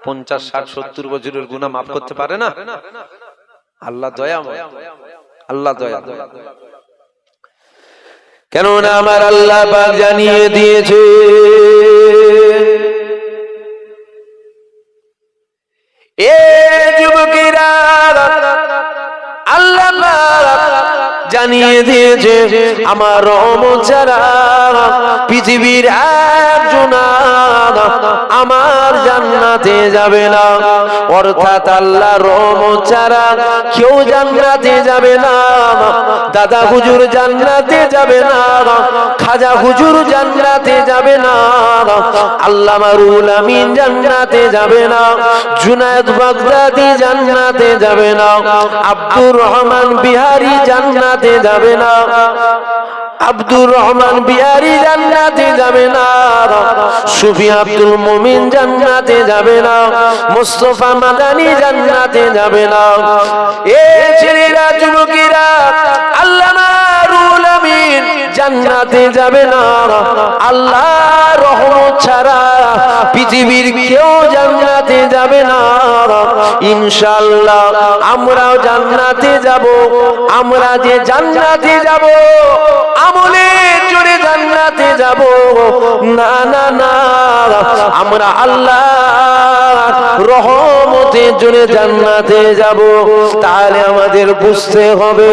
50, 60, 70 বছরের গুনাহ মাফ করতে পারে না? আল্লাহ দয়াময়, আল্লাহ দয়া। কেননা আমার আল্লাহ পাক জানিয়ে দিয়েছে, এ যুবকেরা, আল্লাহ জানিয়ে দিয়েছে আমার রহমত ছাড়া পৃথিবীর একজন আমার জান্নাতে যাবে না। অর্থাৎ আল্লাহর রহমত ছাড়া কেউ জান্নাতে যাবে না। দাদা হুজুর জান্নাতে যাবে না, খাজা হুজুর জান্নাতে যাবে না, আল্লামা রুহুল আমিন জান্নাতে যাবে না, জুনায়েদ বাগদাদি জান্নাতে যাবে না, আব্দুর রহমান বিহারী জান্নাতে যাবে না, আব্দুর রহমান বিহারী জান্নাতে যাবে না, সুফি আব্দুল মুমিন জান্নাতে যাবে না, মুস্তাফা মাদানী জান্নাতে যাবে না। এ ছেলেরা, যুবকেরা, আল্লামা রুহুল আমিন জান্নাতে যাবে না। আল্লাহর রহমত ছাড়া পৃথিবীর কেউ জান্নাতে যাবে না। ইনশাআল্লাহ আমরাও জান্নাতে যাব। আমরা যে জান্নাতে যাব আমলের জোরে জান্নাতে যাব না, না, না, আমরা আল্লাহর রহমতের জোরে জান্নাতে যাব। তাহলে আমাদের বুঝতে হবে,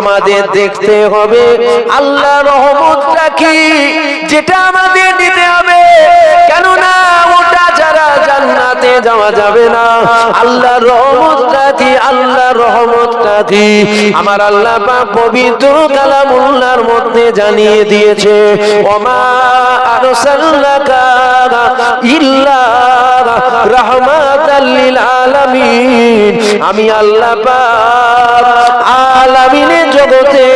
আমাদের দেখতে হবে আল্লাহর রহমতটা কি, যেটা আমাদের নিতে হবে। কেননা ওটা ছাড়া জান্নাতে যাওয়া যাবে না। আল্লাহর রহমতটা কি, আল্লাহর রহমতটা কি আমার আল্লাহ পাক পবিত্র কালামুল্লাহর মধ্যে জানিয়ে দিয়েছে, ওমা আরসালনাকা ইল্লা রাহমাতাল লিল আলামিন। আমি আল্লাহ পাক আলামিনের জগতে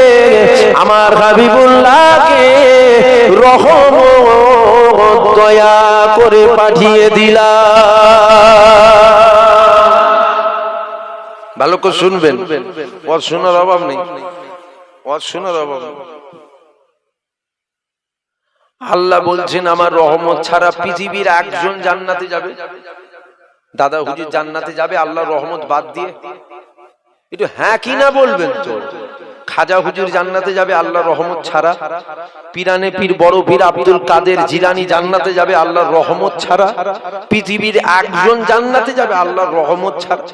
আমার হাবিবুল্লাহকে রহমত দয়া করে পাঠিয়ে দিলাম। ভালো করে শুনবেন, ওর শোনার অভাব নেই, ওর শোনার অভাব নেই। আল্লাহ বলছেন আমার রহমত ছাড়া পৃথিবীর একজন জান্নাতে যাবে। দাদা হুজুর জান্নাতে যাবে আল্লাহর রহমত বাদ দিয়ে? একটু হ্যাঁ কি না বলবেন তো। খাজা হুজুর জান্নাতে যাবে আল্লাহর রহমত ছাড়া? পীরানে পীর বড় পীর আব্দুল কাদের জিলানী জান্নাতে যাবে আল্লাহর রহমত ছাড়া? পৃথিবীর একজন জান্নাতে যাবে আল্লাহর রহমত ছাড়া?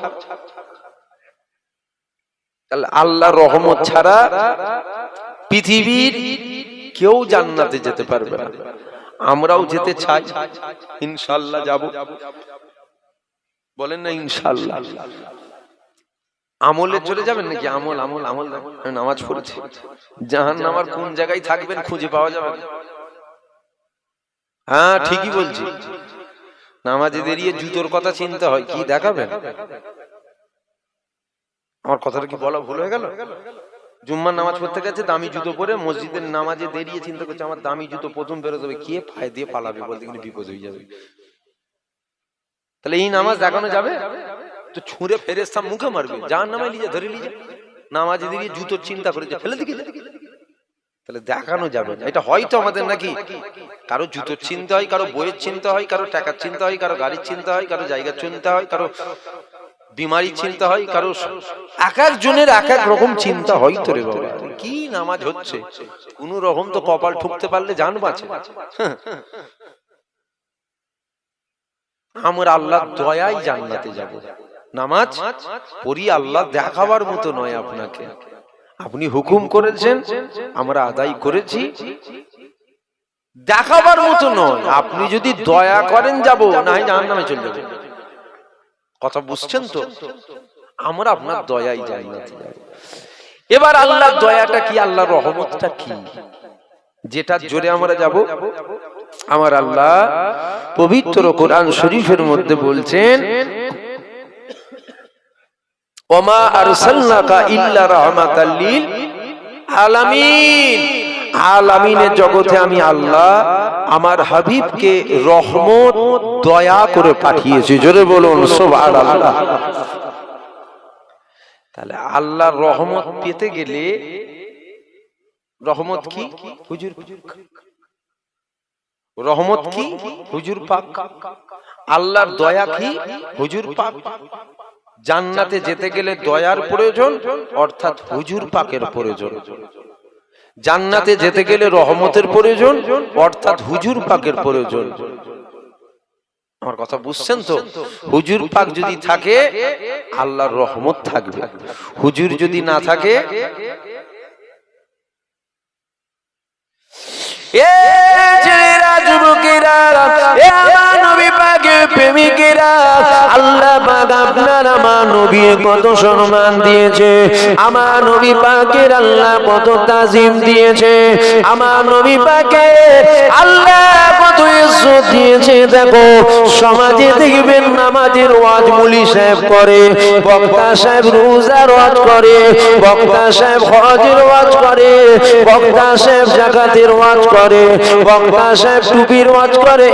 আল্লাহর রহমত ছাড়া পৃথিবীর কেউ জান্নাতে যেতে পারবে না। আমরাও যেতে চাই, ইনশাআল্লাহ যাব। বলেন না ইনশাআল্লাহ? আমলে চলে যাবেন নাকি? আমল আমল আমল নামাজ পড়েছি, জাহান্নামের কোন জায়গায় থাকবেন খুঁজে পাওয়া যাবে না। হ্যাঁ ঠিকই বলছি, নামাজে দাঁড়িয়ে জুতোর কথা চিন্তা হয়, কি দেখাবেন? আমার কথাটা কি বলা ভুল হয়ে গেল? জুম্মার নামাজ পড়তে গেছে দামি জুতো পরে, মসজিদের নামাজে দাঁড়িয়ে চিন্তা করছে আমার দামি জুতো প্রথম বেরোতে হবে, কে পায়ে দিয়ে পালাবে, বলতে গেলে বিপদ হয়ে যাবে। তাহলে এই নামাজ দেখানো যাবে তো? ছুঁড়ে ফেরেশতা মুখে মারবে, জাহান্নামে নিয়ে ধরে নিয়ে নামাজে দাঁড়িয়ে জুতোর চিন্তা করেছে, ফেলে দিকে। তাহলে দেখানো যাবে না। এটা হয়তো আমাদের নাকি কারো জুতোর চিন্তা হয়, কারো বইয়ের চিন্তা হয়, কারো টাকার চিন্তা হয়, কারো গাড়ির চিন্তা হয়, কারো জায়গার চিন্তা হয়, কারো বিমারির চিন্তা হয়, কারো এক একজনের এক এক রকম চিন্তা হয়। তো রে বাবা, কি নামাজ হচ্ছে? কোন রকম তো কপাল ঠুকতে পারলে জান বাঁচে। আমরা আল্লাহর দয়ায় জান্নাতে যাব। নামাজ পড়ি আল্লাহ দেখাবার মতো নয় আপনাকে, আপনি হুকুম করেছেন আমরা আদায় করেছি, দেখাবার মতো নয়। আপনি যদি দয়া করেন যাব, না হয় জাহান্নামে চলে যাব। কথা বুঝছেন তো? আমরা আপনার দয়ায় জান্নাতে যাব। এবার আল্লাহর দয়াটা কি, আল্লাহর রহমতটা কি, যেটা জোরে আমরা যাব? আমার আল্লাহ পবিত্র কোরআন শরীফের মধ্যে বলছেন, ওমা আরসালনাকা ইল্লা রাহমাতাল লিল আলামিন। আলামিনের জগতে আমি আল্লাহ আমার হাবিবকে রহমত দয়া করে পাঠিয়েছি। জোরে বলুন সুবহানাল্লাহ। তাহলে আল্লাহর রহমত পেতে গেলে, রহমত কি হুজুর, রহমত কি হুজুর পাক, আল্লাহর দয়া কি? হুজুর পাক। জান্নাতে যেতে গেলে দয়ার প্রয়োজন, অর্থাৎ হুজুর পাকের প্রয়োজন। জান্নাতে যেতে গেলে রহমতের প্রয়োজন, অর্থাৎ হুজুর পাকের প্রয়োজন। আমার কথা বুঝছেন তো? হুজুর পাক যদি থাকে আল্লাহর রহমত থাকবে, হুজুর যদি না থাকে। আল্লাহ পাক আপনার আমার নবী কত সম্মান দিয়েছে, আমার নবী পাকের আল্লাহ কত তাজিম দিয়েছে, আমার নবী পাকে আল্লাহ কত ইজ্জত দিয়েছে। দেখো সমাজে দেখবেন নামাজের ওয়াজ মুলি সাহেব করে, বক্তা সাহেব রোজার ওয়াজ করে, বক্তা সাহেব হজের ওয়াজ করে, বক্তা সাহেব যাকাতের ওয়াজ করে, বক্তা সাহেব টুপির ওয়াজ করে,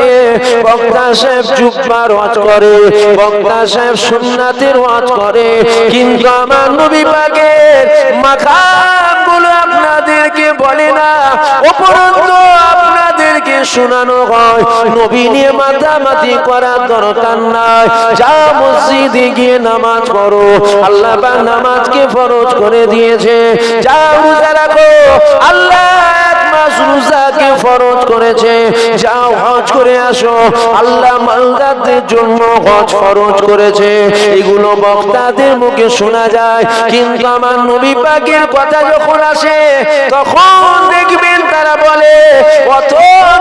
বক্তা সাহেব জুব্বার ওয়াজ করে, বক্তা সাহেব সুন্নাতের ওয়াজ করে। কিন্তু আমার নবী পাকের মাকামগুলো আপনাদেরকে বলে না, উপরন্তু আপনাদেরকে শোনানো হয়। নবী নিয়ে মাতামাতি করার দরকার নাই, যা মসজিদে গিয়ে নামাজ পড়ো, আল্লাহ পাক নামাজকে ফরজ করে দিয়েছে। যা রোজা রাখো, আল্লাহ রোজাকে ফরজ করেছে। যাও হজ করে আসো, আল্লাহ মালদারদের জন্য হজ ফরজ করেছে। এগুলো বক্তাদের মুখে শোনা যায়, কিন্তু আমার নবী পাকের কথা যখন আসে তখন দেখবেন তারা বলে অত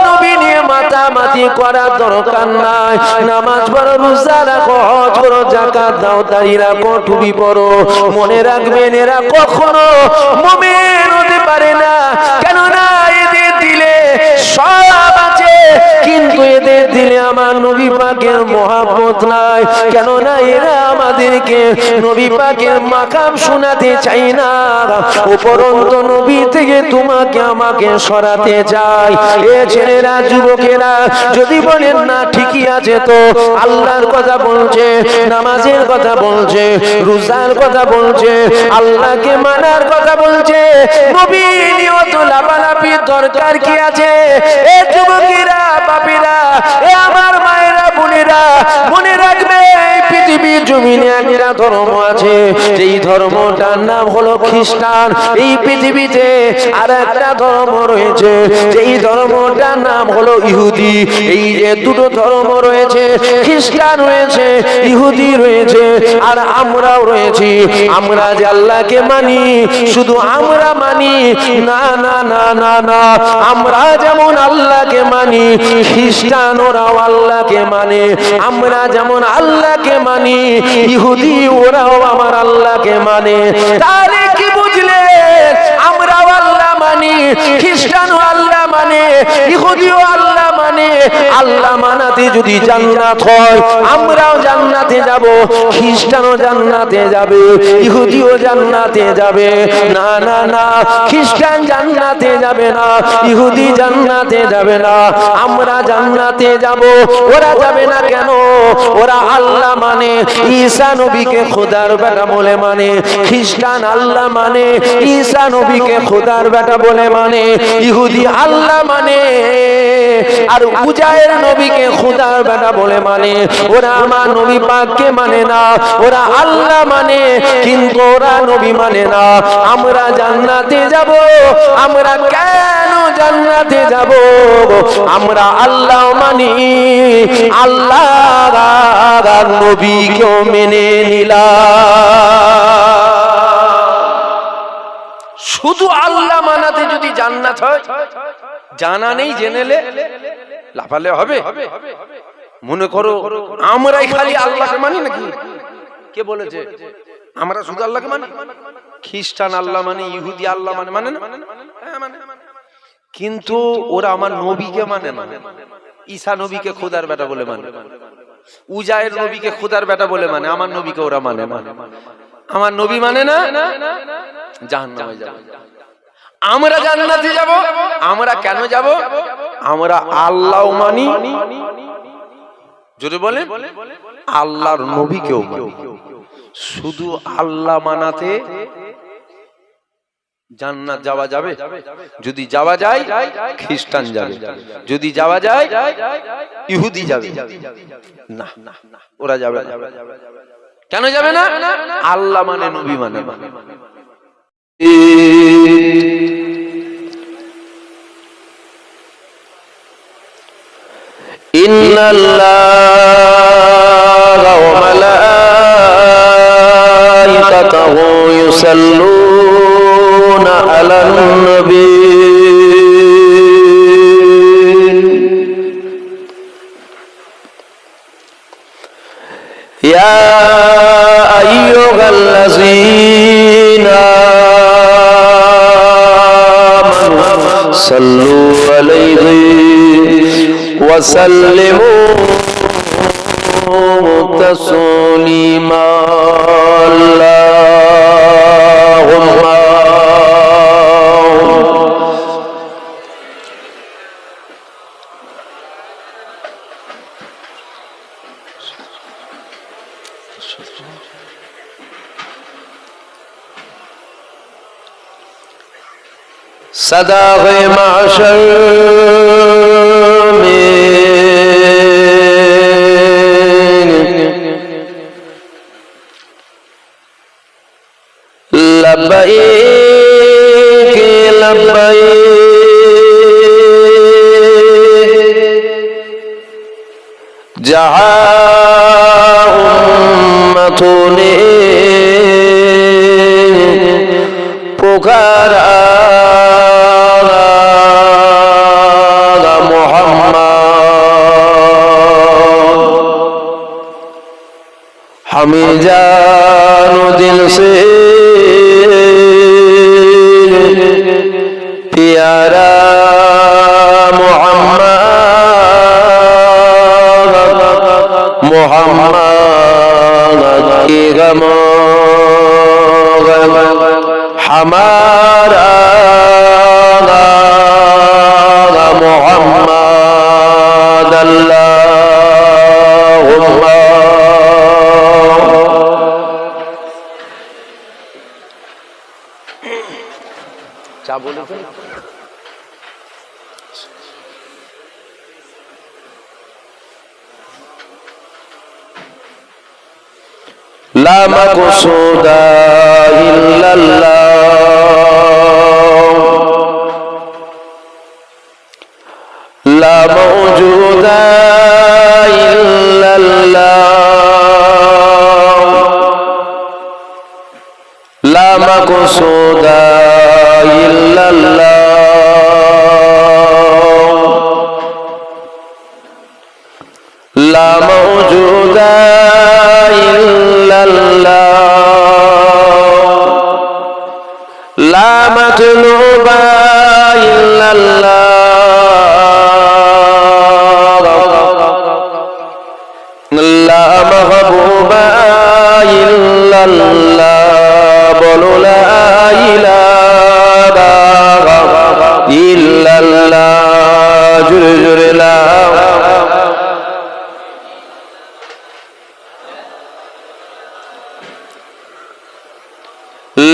নবী নিয়ে মাতামাতি করার দরকার নাই। নামাজ পড়ো, রোজা রাখো, হজ করো, যাকাত দাও, দাড়ি রাখো, টুপি পরো। মনে রাখবেন এরা কখনো মুমিন হতে পারে না, কেননা এদের দিলে সব আছে কিন্তু এদের দিলে আমার নবী পাকের মহব্বত নাই। কেননা এরা আমাদেরকে নবী পাকের মাকাম শোনাতে চাই না, উপরন্তু নবী থেকে তোমাকে আমাকে সরাতে চাই। এ ছেলেরা, যুবকেরা যদি বলেন না ঠিকই আছে, তো আল্লাহর কথা বলছে, নামাজের কথা বলছে, রোজার কথা বলছে, আল্লাহকে মানার কথা বলছে, নবী নিয়ত লাফালাফির দরকার কি আছে? এ যুবকেরা, বাপেরা, এ আমার মায়েরা, বোনেরা, মনে রাখবে এই পৃথিবীর জমিনে একটা ধর্ম আছে, যেই ধর্মটার নাম হলো খ্রিস্টান। এই পৃথিবীতে আর একটা ধর্ম রয়েছে, যেই ধর্মটার নাম হলো ইহুদি। এই যে দুটো ধর্ম রয়েছে, খ্রিস্টান রয়েছে, ইহুদি রয়েছে, আর আমরাও রয়েছি। আমরা যে আল্লাহকে মানি, শুধু আমরা মানি না, না, না, না, না। আমরা যেমন আল্লাহকে মানি, খ্রিস্টান ওরাও আল্লাহকে মানে। আমরা যেমন আল্লাহকে মানি, ইহুদি ওরাও আমার আল্লাহকে মানে। তাহলে কি বুঝলে? আমরাও আল্লাহ মানি, খ্রিস্টানও আল্লাহ মানে, ইহুদিও আল্লাহ মানে। আল্লাহ মানাতে যদি জান্নাত হয়, আমরাও জান্নাতে যাব, খ্রিস্টানও জান্নাতে যাবে, ইহুদিও জান্নাতে যাবে। না, না, না, খ্রিস্টান জান্নাতে যাবে না, ইহুদি জান্নাতে যাবে না, আমরা জান্নাতে যাব। ওরা যাবে না কেন? ওরা আল্লাহ মানে, ঈসা নবীকে খোদার বেটা বলে মানে। খ্রিস্টান আল্লাহ মানে, ঈসা নবীকে খোদার বেটা বলে মানে। ইহুদি আল্লাহ মানে, আর উজায়ের নবীকে খোদার বেটা বলে মানে। ওরা আমার নবী পাককে মানে না, ওরা আল্লাহ মানে, কিন্তু ওরা নবী মানে না। আমরা জান্নাতে যাব। আমরা কেন জান্নাতে যাব? আমরা আল্লাহ মানি, আল্লাহ নবীকেও মেনে নিলাম। শুধু আল্লাহ মানাতে যদি জান্নাত হয়, জানা নেই জেনেলে লাফালে হবে? মনে করো আমরাই খালি আল্লাহকে মানি নাকি? কে বলেছে আমরা শুধু আল্লাহকে মানি? খ্রিস্টান আল্লাহ মানে, ইহুদি আল্লাহ মানে, মানে না? হ্যাঁ মানে। কিন্তু ওরা আমার নবীকে মানে না। ঈসা নবীকে খোদার বেটা বলে মানে, উজায়ের নবীকে খোদার বেটা বলে মানে। আমার নবীকে ওরা মানে না। আমার নবী মানে না, জাহান্নামে যাবে। আমরা জান্নাতে যাব। আমরা কেন যাব? আমরা আল্লাহ মানি, জোরে বলেন, আল্লাহর নবীকেও মানি। শুধু আল্লাহ মানাতে জান্নাত যাওয়া যাবে? যদি যাওয়া যায় খ্রিস্টান যাবে, যদি যাওয়া যায় ইহুদি যাবে। না, ওরা যাবে না। কেন যাবে না? আল্লাহ মানে নবী মানে। ইন্নাল্লাহা ওয়া মালাইকাতাহু ইউসাল্লুনা আলান নবী ইয়া আইয়ুহাল্লাযীনা আমানু সাল্লু আলাইহি ওয়া সাল্লিমু তাসলিমা। আল্লাহুম্মা सदाग़े माशर में लब्बैक लब्बैक जहाँ उम्मतों ने पुकारा हमें जानो दिल से प्यारा मोहम्मद मोहम्मद की गमो हमारा मोहम्मद अल्लाहुम्मा क्या बोले थे? ला मक़सूदा इल्लल्लाह ला मौजूदा इल्लल्लाह ला मक़सूदा ला मौजूदा इल्लल्लाह ला मतलूबा इल्लल्लाह ला महबूबा इल्लल्लाह बोलो ला इलाहा इल्लल्लाह जुरे जुरे ला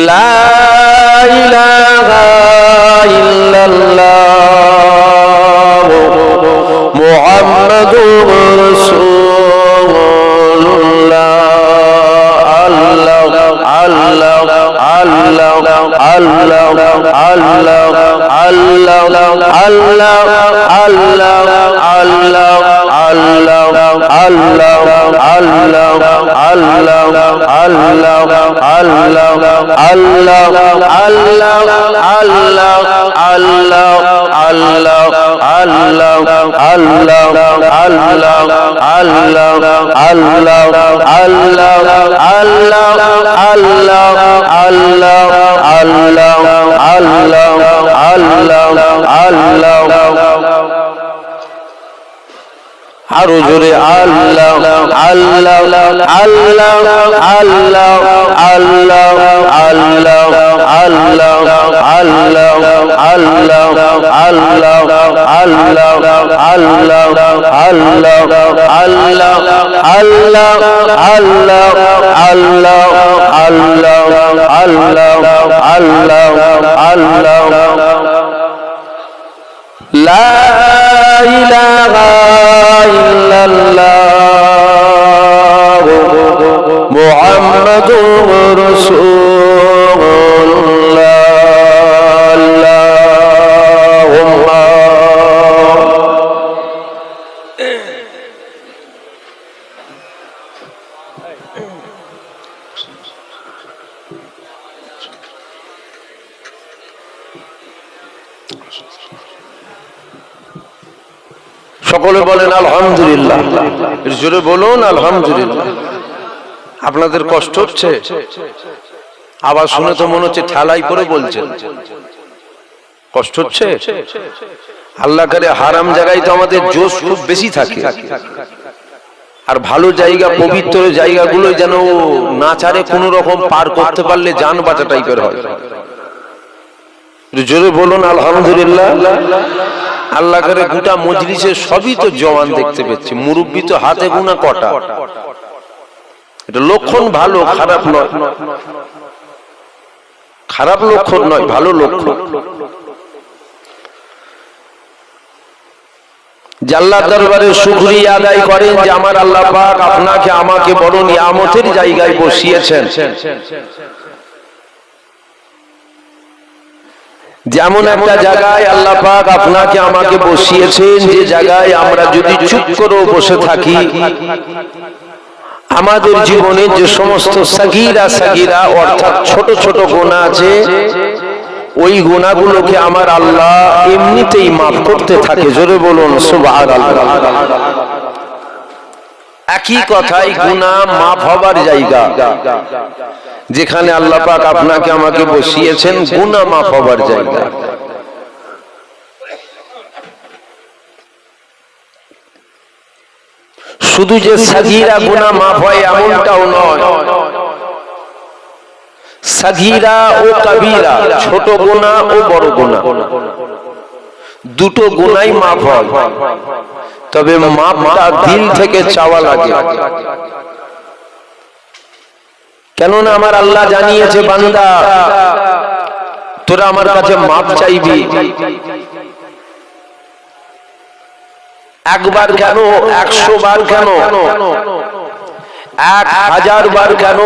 ला इलाहा इल्लल्लाह मुहम्मदुर रसूलुल्लाह अल्लाह अल्लाह अल्लाह अल्लाह अल्लाह अल्लाह अल्लाह अल्लाह अल्लाह আরো জোরে আল্লাহ আল্লাহ আল্লাহ আল্লাহ আল্লাহ আল্লাহ আল্লাহ আল্লাহ আল্লাহ আল্লাহ আল্লাহ আল্লাহ আল্লাহ আল্লাহ আল্লাহ আল্লাহ আল্লাহ আল্লাহ আল্লাহ আল্লাহ আল্লাহ লা ইলাহা ইল্লাল্লাহ মুহাম্মাদুর রাসূলুল্লাহ আল্লাহুম্মা সকলে বলেন আলহামদুলিল্লাহ। জোরে বলুন আলহামদুলিল্লাহ। আপনাদের কষ্ট হচ্ছে? আবার শুনে তো মনে হচ্ছে ঠেলাই করে বলছেন। কষ্ট হচ্ছে? আল্লাহ করে হারাম জায়গায় তো আমাদের জোশ খুব বেশি থাকে, আর ভালো জায়গা পবিত্র জায়গাগুলো যেন নাচারে কোন রকম পার করতে পারলে জান বাঁচা টাইপের হয়। জোরে বলুন আলহামদুলিল্লাহ। আল্লাহ করে গোটা মজলিসে সবই তো জওয়ান দেখতে পাচ্ছি, মুরব্বী তো হাতে গোনা কটা। এটা লক্ষণ ভালো, খারাপ নয়, খারাপ লক্ষণ নয়, ভালো লক্ষণ। আল্লাহর দরবারে শুকরিয়া আদায় করেন যে আমার আল্লাহ পাক আপনাকে আমাকে বড় নিয়ামতের জায়গায় বসিয়েছেন। যেমন একটা জায়গায় আল্লাহ পাক আপনাকে আমাকে বসিয়েছেন, যে জায়গায় আমরা যদি চুপ করে বসে থাকি, আমাদের জীবনে যে সমস্ত সাগীরা সাগীরা অর্থাৎ ছোট ছোট গুনাহ আছে, ওই গুনাহগুলোকে আমার আল্লাহ এমনিতেই মাফ করতে থাকে। জোরে বলুন সুবহানাল্লাহ। একই কথাই গুনাহ মাফ হবার জায়গা, যেখানে আল্লাহ পাক আপনাকে আমাকে বসিয়েছেন, গুনাহ মাফ হবার জায়গা। শুধু যে সাগীরা গুনাহ মাফ হয় এমনটাও নয়, সাগীরা ও কাবীরা, ছোট গুনাহ ও বড় গুনাহ, দুটো গুনাহই মাফ হয়। তবে মাফটা দিল থেকে চাওয়া লাগে। কেননা আমার আল্লাহ জানিয়েছে, বান্দা তোরা আমার কাছে মাফ চাইবি। একবার কেন, 100 বার কেন, 1000 বার কেন,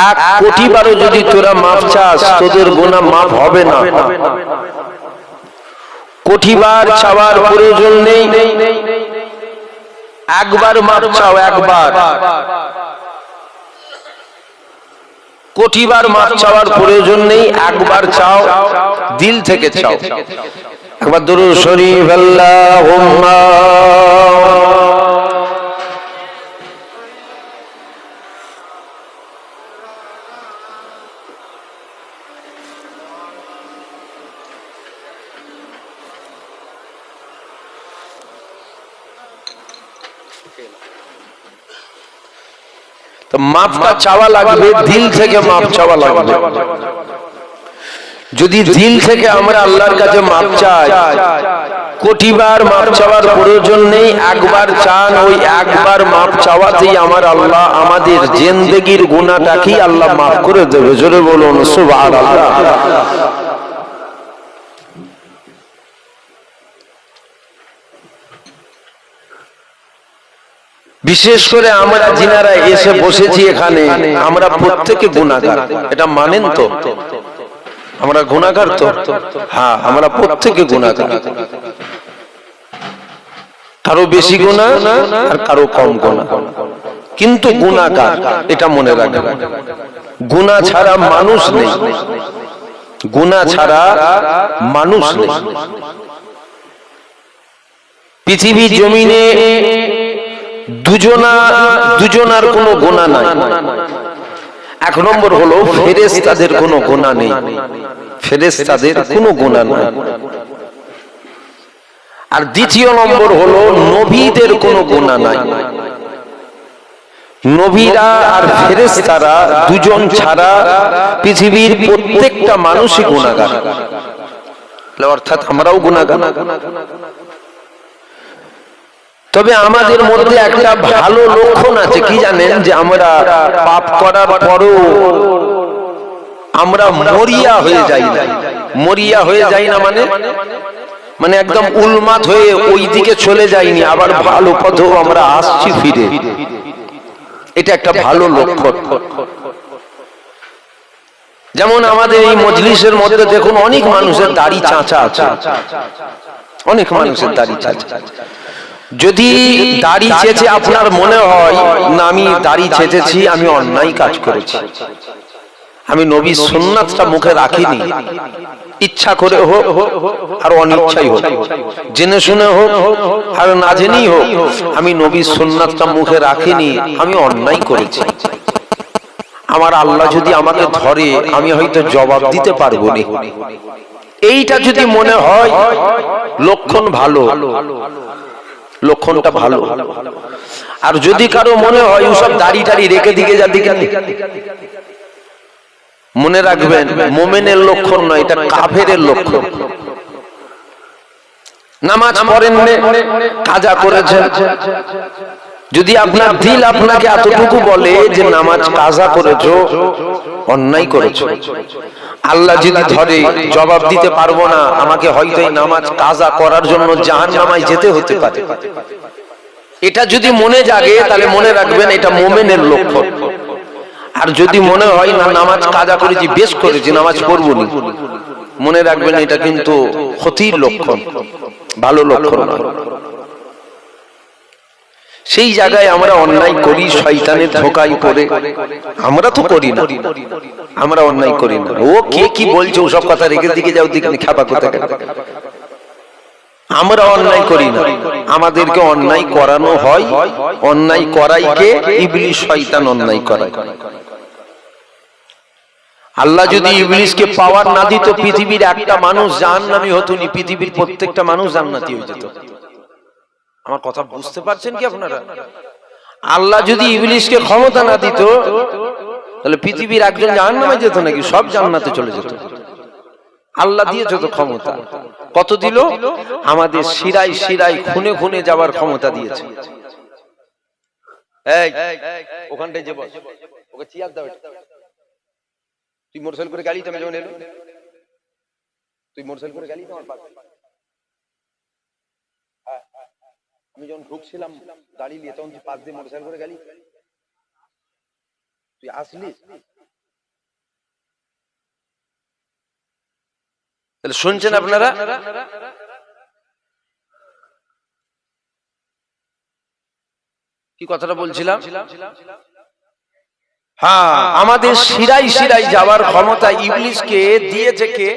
1 কোটি বারও যদি তোরা মাফ চাস, তোদের গুনাহ মাফ হবে না। কোটিবার চাওয়ার প্রয়োজন নেই, একবার মাফ চাও, একবার। কোটিবার মাফ চাওয়ার প্রয়োজন নেই, একবার চাও, দিল থেকে চাও। একবার দুরূদ শরীফ আল্লাহুম্মা তো মাফটা চাওয়া লাগবে, দিল থেকে মাফ চাওয়া লাগবে। যদি দিল থেকে আমরা আল্লাহর কাছে মাফ চাই, কোটিবার মাফ চাওয়ার প্রয়োজন নেই, একবার চান, ওই একবার মাফ চাওয়াতেই আমার আল্লাহ আমাদের জিন্দেগির গুনাহটাকেই আল্লাহ মাফ করে দেবে। জোরে বলুন সুবহানাল্লাহ। বিশেষ করে আমরা যিনারা এসে বসেছি এখানে, আমরা প্রত্যেকে গুনাহগার, এটা মানেন তো? আমরা গুনাহগার তো? হ্যাঁ, আমরা প্রত্যেকে গুনাহগার। কারো বেশি গুনাহ আর কারো কম গুনাহ, কিন্তু গুনাহগার, এটা মনে রাখবেন। গুনাহ ছাড়া মানুষ নেই, গুনাহ ছাড়া মানুষ নেই। পৃথিবীর জমিনে দুজনার কোনো গুনাহ নাই। 1 নম্বর হলো ফেরেশতাদের কোনো গুনাহ নেই, ফেরেশতাদের কোনো গুনাহ নাই। আর দ্বিতীয় নম্বর হলো নবীদের কোনো গুনাহ নাই। নবীরা আর ফেরেশতারা দুজন ছাড়া পৃথিবীর প্রত্যেকটা মানুষই গুনাহগার, অর্থাৎ আমরাও গুনাহগার। তবে আমাদের মধ্যে একটা ভালো লক্ষণ আছে, কি জানেন? যে আমরা পাপ করার পরও আমরা মরিয়া হয়ে যাই না। মরিয়া হয়ে যাই না মানে একদম উন্মাদ হয়ে ওই দিকে চলে যাইনি, আবার ভালো পথেও আমরা আসছি ফিরে। এটা একটা ভালো লক্ষণ। যেমন আমাদের এই মজলিসের মধ্যে দেখুন অনেক মানুষের দাড়ি চাঁচা আছে, অনেক মানুষের দাড়ি চাঁচা। যদি দাড়ি চেঁচে আপনার মনে হয় না আমি দাড়ি চেঁচেছি, আমি অন্যায় কাজ করেছি, আমি নবীর সুন্নাতটা মুখে রাখিনি, ইচ্ছা করে হোক আর অনিচ্ছাই হোক, জেনে শুনে হোক আর না জেনেই হোক, আমি নবীর সুন্নাতটা মুখে রাখিনি, আমি অন্যায় করেছি, আমার আল্লাহ যদি আমাকে ধরে আমি হয়তো জবাব দিতে পারবো না, এইটা যদি মনে হয় লক্ষণ ভালো, লক্ষণটা ভালো। আর যদি কারো মনে হয় ওসব দাড়ি টাড়ি রেখে দিকে যা দিকে, মনে রাখবেন মুমিনের লক্ষণ নয়, এটা কাফেরের লক্ষণ। নামাজ পড়েন, কাজা করেছেন, যদি আপনার দিল আপনাকে এতটুকু বলে যে নামাজ কাজা করেছো, অন্যায় করেছো, আল্লাহ যদি ধরে জবাব দিতে পারবো না, আমাকে হয়তো এই নামাজ কাজা করার জন্য জাহান্নামায় যেতে হতে পারে, এটা যদি মনে জাগে তাহলে মনে রাখবেন এটা মুমিনের লক্ষণ। আর যদি মনে হয় না নামাজ কাজা করেছি, বেশ করেছি, নামাজ পড়বো না, মনে রাখবেন এটা কিন্তু ক্ষতির লক্ষণ, ভালো লক্ষণ নয়। সেই জায়গায় আমরা অন্যায় করি, শয়তানের ধোঁকায় পড়ে। আমরা তো করি না, আমরা অন্যায় করি না। ও কে কি বলছে ওসব কথা রেখে দিকে যাও, দিকে খাপা কথা, আমরা অন্যায় করি না, আমাদেরকে অন্যায় করানো হয়, অন্যায় করাইকে ইবলিস শয়তান অন্যায় করায়। আল্লাহ যদি ইবলিসকে পাওয়ার না দিত, পৃথিবীর একটা মানুষ জাহান্নামী হতো না, পৃথিবীর প্রত্যেকটা মানুষ জান্নাতি হয়ে যেত। আমার কথা বুঝতে পারছেন কি আপনারা? আল্লাহ যদি ইবলিসকে ক্ষমতা না দিত তাহলে পৃথিবীর একজন জাহান্নামে যেত নাকি? সব জান্নাতে চলে যেত। আল্লাহ দিয়েছে তো ক্ষমতা। কত দিল? আমাদের শিরায় শিরায় খুনে খুনে যাওয়ার ক্ষমতা দিয়েছে। এই ওখানটায় যে বস, ওকে চেয়ার দাও। তুই মোটরসাইকেল করে গাড়ি, আমি যেমন এলো, তুই মোটরসাইকেল করে গাড়ি আমার পাশে, আমি যখন ঢুকছিলাম গাড়ি নিয়ে, তখন তুই পাশ দিয়ে মোটরসাইকেল করে গাড়ি, তুই আসলি। তাহলে শুনছেন আপনারা? কি কথাটা বলছিলাম? হ্যাঁ, আমাদের শিরাই শিরাই যাওয়ার ক্ষমতা ইবলিসকে দিয়েছে কে?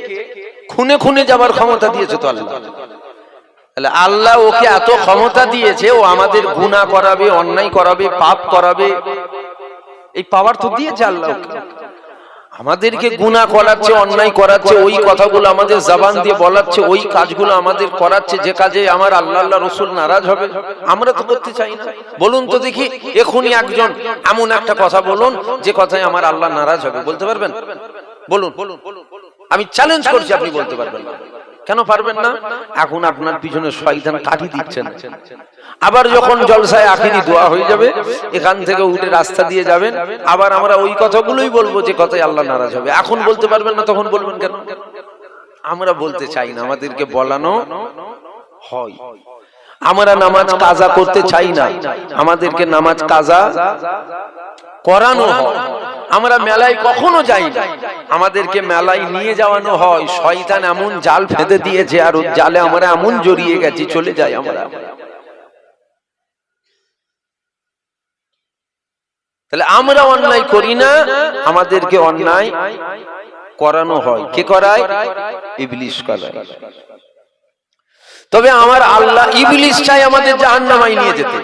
খুনে খুনে যাওয়ার ক্ষমতা দিয়েছে তো আল্লাহ। তাহলে আল্লাহ ওকে এত ক্ষমতা দিয়েছে, ও আমাদের গুনাহ করাবে, অন্যায় করাবে, পাপ করাবে, এই পাওয়ার তো দিয়েছে আল্লাহ। আমাদেরকে গুনাহ করাচ্ছে, অন্যায় করাচ্ছে, ওই কথাগুলো আমাদের জবান দিয়ে বলাচ্ছে, ওই কাজগুলো আমাদের করাচ্ছে যে কাজে আমার আল্লাহ আল্লাহ রাসূল নারাজ হবে। আমরা তো করতে চাই না। বলুন তো দেখি, এখনই একজন এমন একটা কথা বলুন যে কথায় আমার আল্লাহ নারাজ হবে, বলতে পারবেন? বলুন, আমি চ্যালেঞ্জ করছি, আপনি বলতে পারবেন না। কেন পারবেন না? এখন আপনার পিছনে শয়তান কাঠি দিচ্ছেন। আবার যখন জলসায় আখিরি দোয়া হয়ে যাবে, এখান থেকে উঠে রাস্তা দিয়ে যাবেন, আবার আমরা ওই কথাগুলোই বলবো যে কথায় আল্লাহ নারাজ হবে। এখন বলতে পারবেন না, তখন বলবেন কেন? আমরা বলতে চাই না, আমাদেরকে বলানো হয়। আমরা নামাজ কাজা করতে চাই না, আমাদেরকে নামাজ কাজা করানো হয়। আমরা মেলায় কখনো যাই না, আমাদেরকে মেলায় নিয়ে যাওয়ানো হয়। শয়তান এমন জাল ফেঁদে দিয়েছে, আর ওই জালে আমরা এমন জড়িয়ে গেছি, চলে যাই আমরা। তাহলে আমরা অন্যায় করি না, আমাদেরকে অন্যায় করানো হয়। কে করায়? ইবলিস করায়। তবে আমার আল্লাহ, ইবলিস চাই আমাদের জাহান্নামায় নিয়ে যেতে।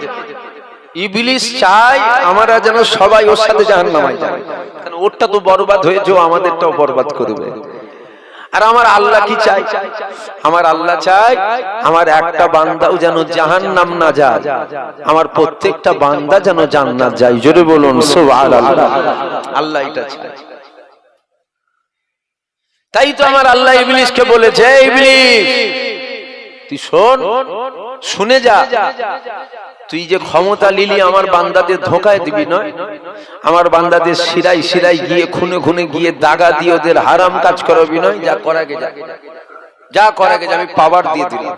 ইবলিস চাই আমরা যেন সবাই ওর সাথে জাহান্নামায় যাই, কারণ ওরটা তো বরবাদ হয়েছে, আমাদেরটাও বরবাদ করবে। আর আমার আল্লাহ কি চাই? আমার আল্লাহ চাই আমার একটা বান্দাও যেন জাহান্নাম না যায়, আমার প্রত্যেকটা বান্দা যেন জান্নাত যায়। জোরে বলুন সুবহানাল্লাহ। আল্লাহ এটা চাই। তাই তো আমার আল্লাহ ইবলিসকে বলেছে, ইবলিস তুই শোন, শুনে যা, তুই যে ক্ষমতা লিলি আমার বান্দাদের ধোঁকায় দিবি নয়, আমার বান্দাদের শিরাই শিরাই গিয়ে খুনে খুনে গিয়ে দাগা দিয়ে ওদের হারাম কাজ করাবি নয়, যা করাগে যা, যা করাগে যা, আমি পাওয়ার দিয়ে দিলাম।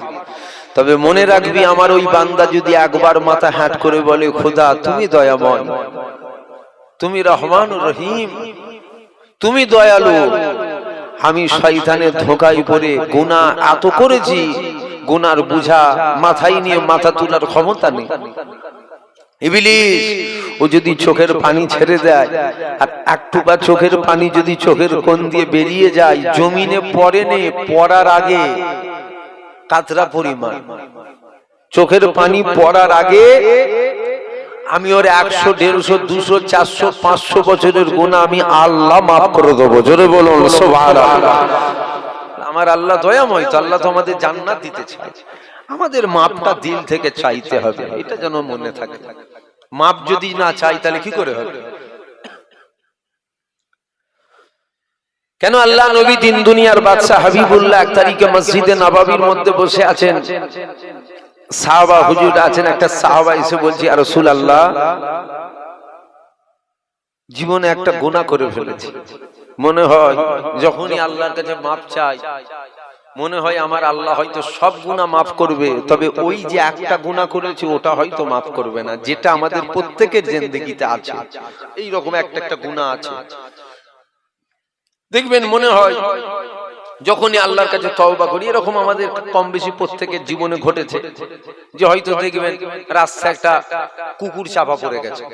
তবে মনে রাখবি আমার ওই বান্দা যদি একবার মাথা হ্যাট করে বলে খোদা তুমি দয়াময়, তুমি রহমান রহিম, তুমি দয়ালু, আমি শয়তানের ধোঁকায় পড়ে গুনাহ এত করেছি, গুনার বুঝা মাথায় নিয়ে মাথা তোলার ক্ষমতা নেই। ইবলিস ও যদি চোখের পানি ছেড়ে দেয় আর একটু বা চোখের পানি যদি চোখের কোণ দিয়ে বেরিয়ে যায়, জমিনে পড়ে নে, পড়ার আগে কাতরা পরিমাণ চোখের পানি পড়ার আগে আমি ওর 100, 150, 200, 400, 500 বছরের গুনাহ আমি আল্লাহ মাফ করে দেবো। জোরে বলুন সুবহানাল্লাহ। আমার আল্লাহ দয়াময়, তো আল্লাহ তো আমাদের জান্নাত দিতে চায়, আমাদের মাপটা দিল থেকে চাইতে হবে, এটা যেন মনে থাকে। মাপ যদি না চাই তাহলে কি করে হবে? কেন আল্লাহ নবী দিন দুনিয়ার বাদশা হাবিবুল্লাহ এক তারিখে মসজিদে নববীর মধ্যে বসে আছেন, সাহাবা হুজুর আছেন, একটা সাহাবা এসে বলছে ইয়া রাসূলুল্লাহ, জীবনে একটা গুনাহ করে ফেলেছি, মনে হয় যখনই আল্লাহর কাছে মাপ চাই মনে হয় আমার আল্লাহ হয়তো সব গুনাহ মাফ করবে, তবে ওই যে একটা গুনাহ করেছি ওটা হয়তো মাফ করবে না, যেটা আমাদের প্রত্যেকের জিন্দেগিতে আছে, এই রকম একটা একটা গুনাহ আছে। দেখবেন মনে হয় যখনই আল্লাহর কাছে তওবা করি, এরকম আমাদের কম বেশি প্রত্যেকের জীবনে ঘটেছে যে হয়তো দেখবেন রাস্তায় একটা কুকুর চাপা পড়ে গেছে,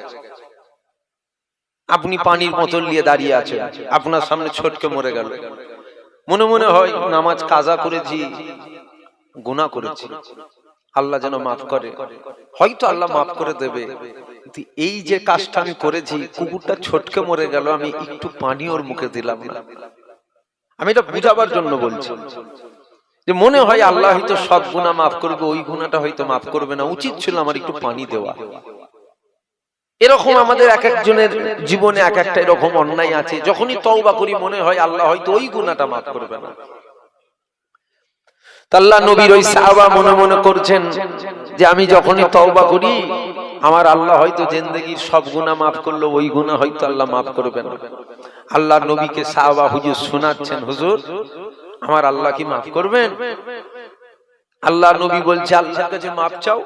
আপনি পানির বোতল নিয়ে দাঁড়িয়ে আছেন, আপনার সামনে ছোটকে মরে গেল, মনে মনে হয় নামাজ কাজা করেছি, গুনাহ করেছি, আল্লাহ যেন মাফ করে, হয়তো আল্লাহ মাফ করে দেবে, কিন্তু এই যে কাজটা আমি করেছি, কুকুরটা ছোটকে মরে গেল, আমি একটু পানি ওর মুখে দিলাম না। আমি এটা বুঝাবার জন্য বলছি যে মনে হয় আল্লাহ হয়তো সব গুনাহ মাফ করবে, ওই গুনাহটা হয়তো মাফ করবে না, উচিত ছিল আমার একটু পানি দেওয়া। এরকম আমাদের এক একজনের জীবনে এক একটা এরকম অন্যায় আছে, যখনই তওবা করি মনে হয় আল্লাহ হয়তো ওই গুনাহটা মাফ করবে না। আল্লাহ নবীর ওই সাহাবা মনে মনে করছেন যে আমি যখনই তওবা করি আমার আল্লাহ হয়তো জিন্দেগীর সব গুনাহ মাফ করলো, ওই গুনাহ হয়তো আল্লাহ মাফ করবে না। আল্লাহ নবীকে সাহাবা হুজুর শোনাচ্ছেন, হুজুর আমার আল্লাহ কি মাফ করবেন? আল্লাহ নবী বলছে আল্লাহর কাছে মাফ চাও,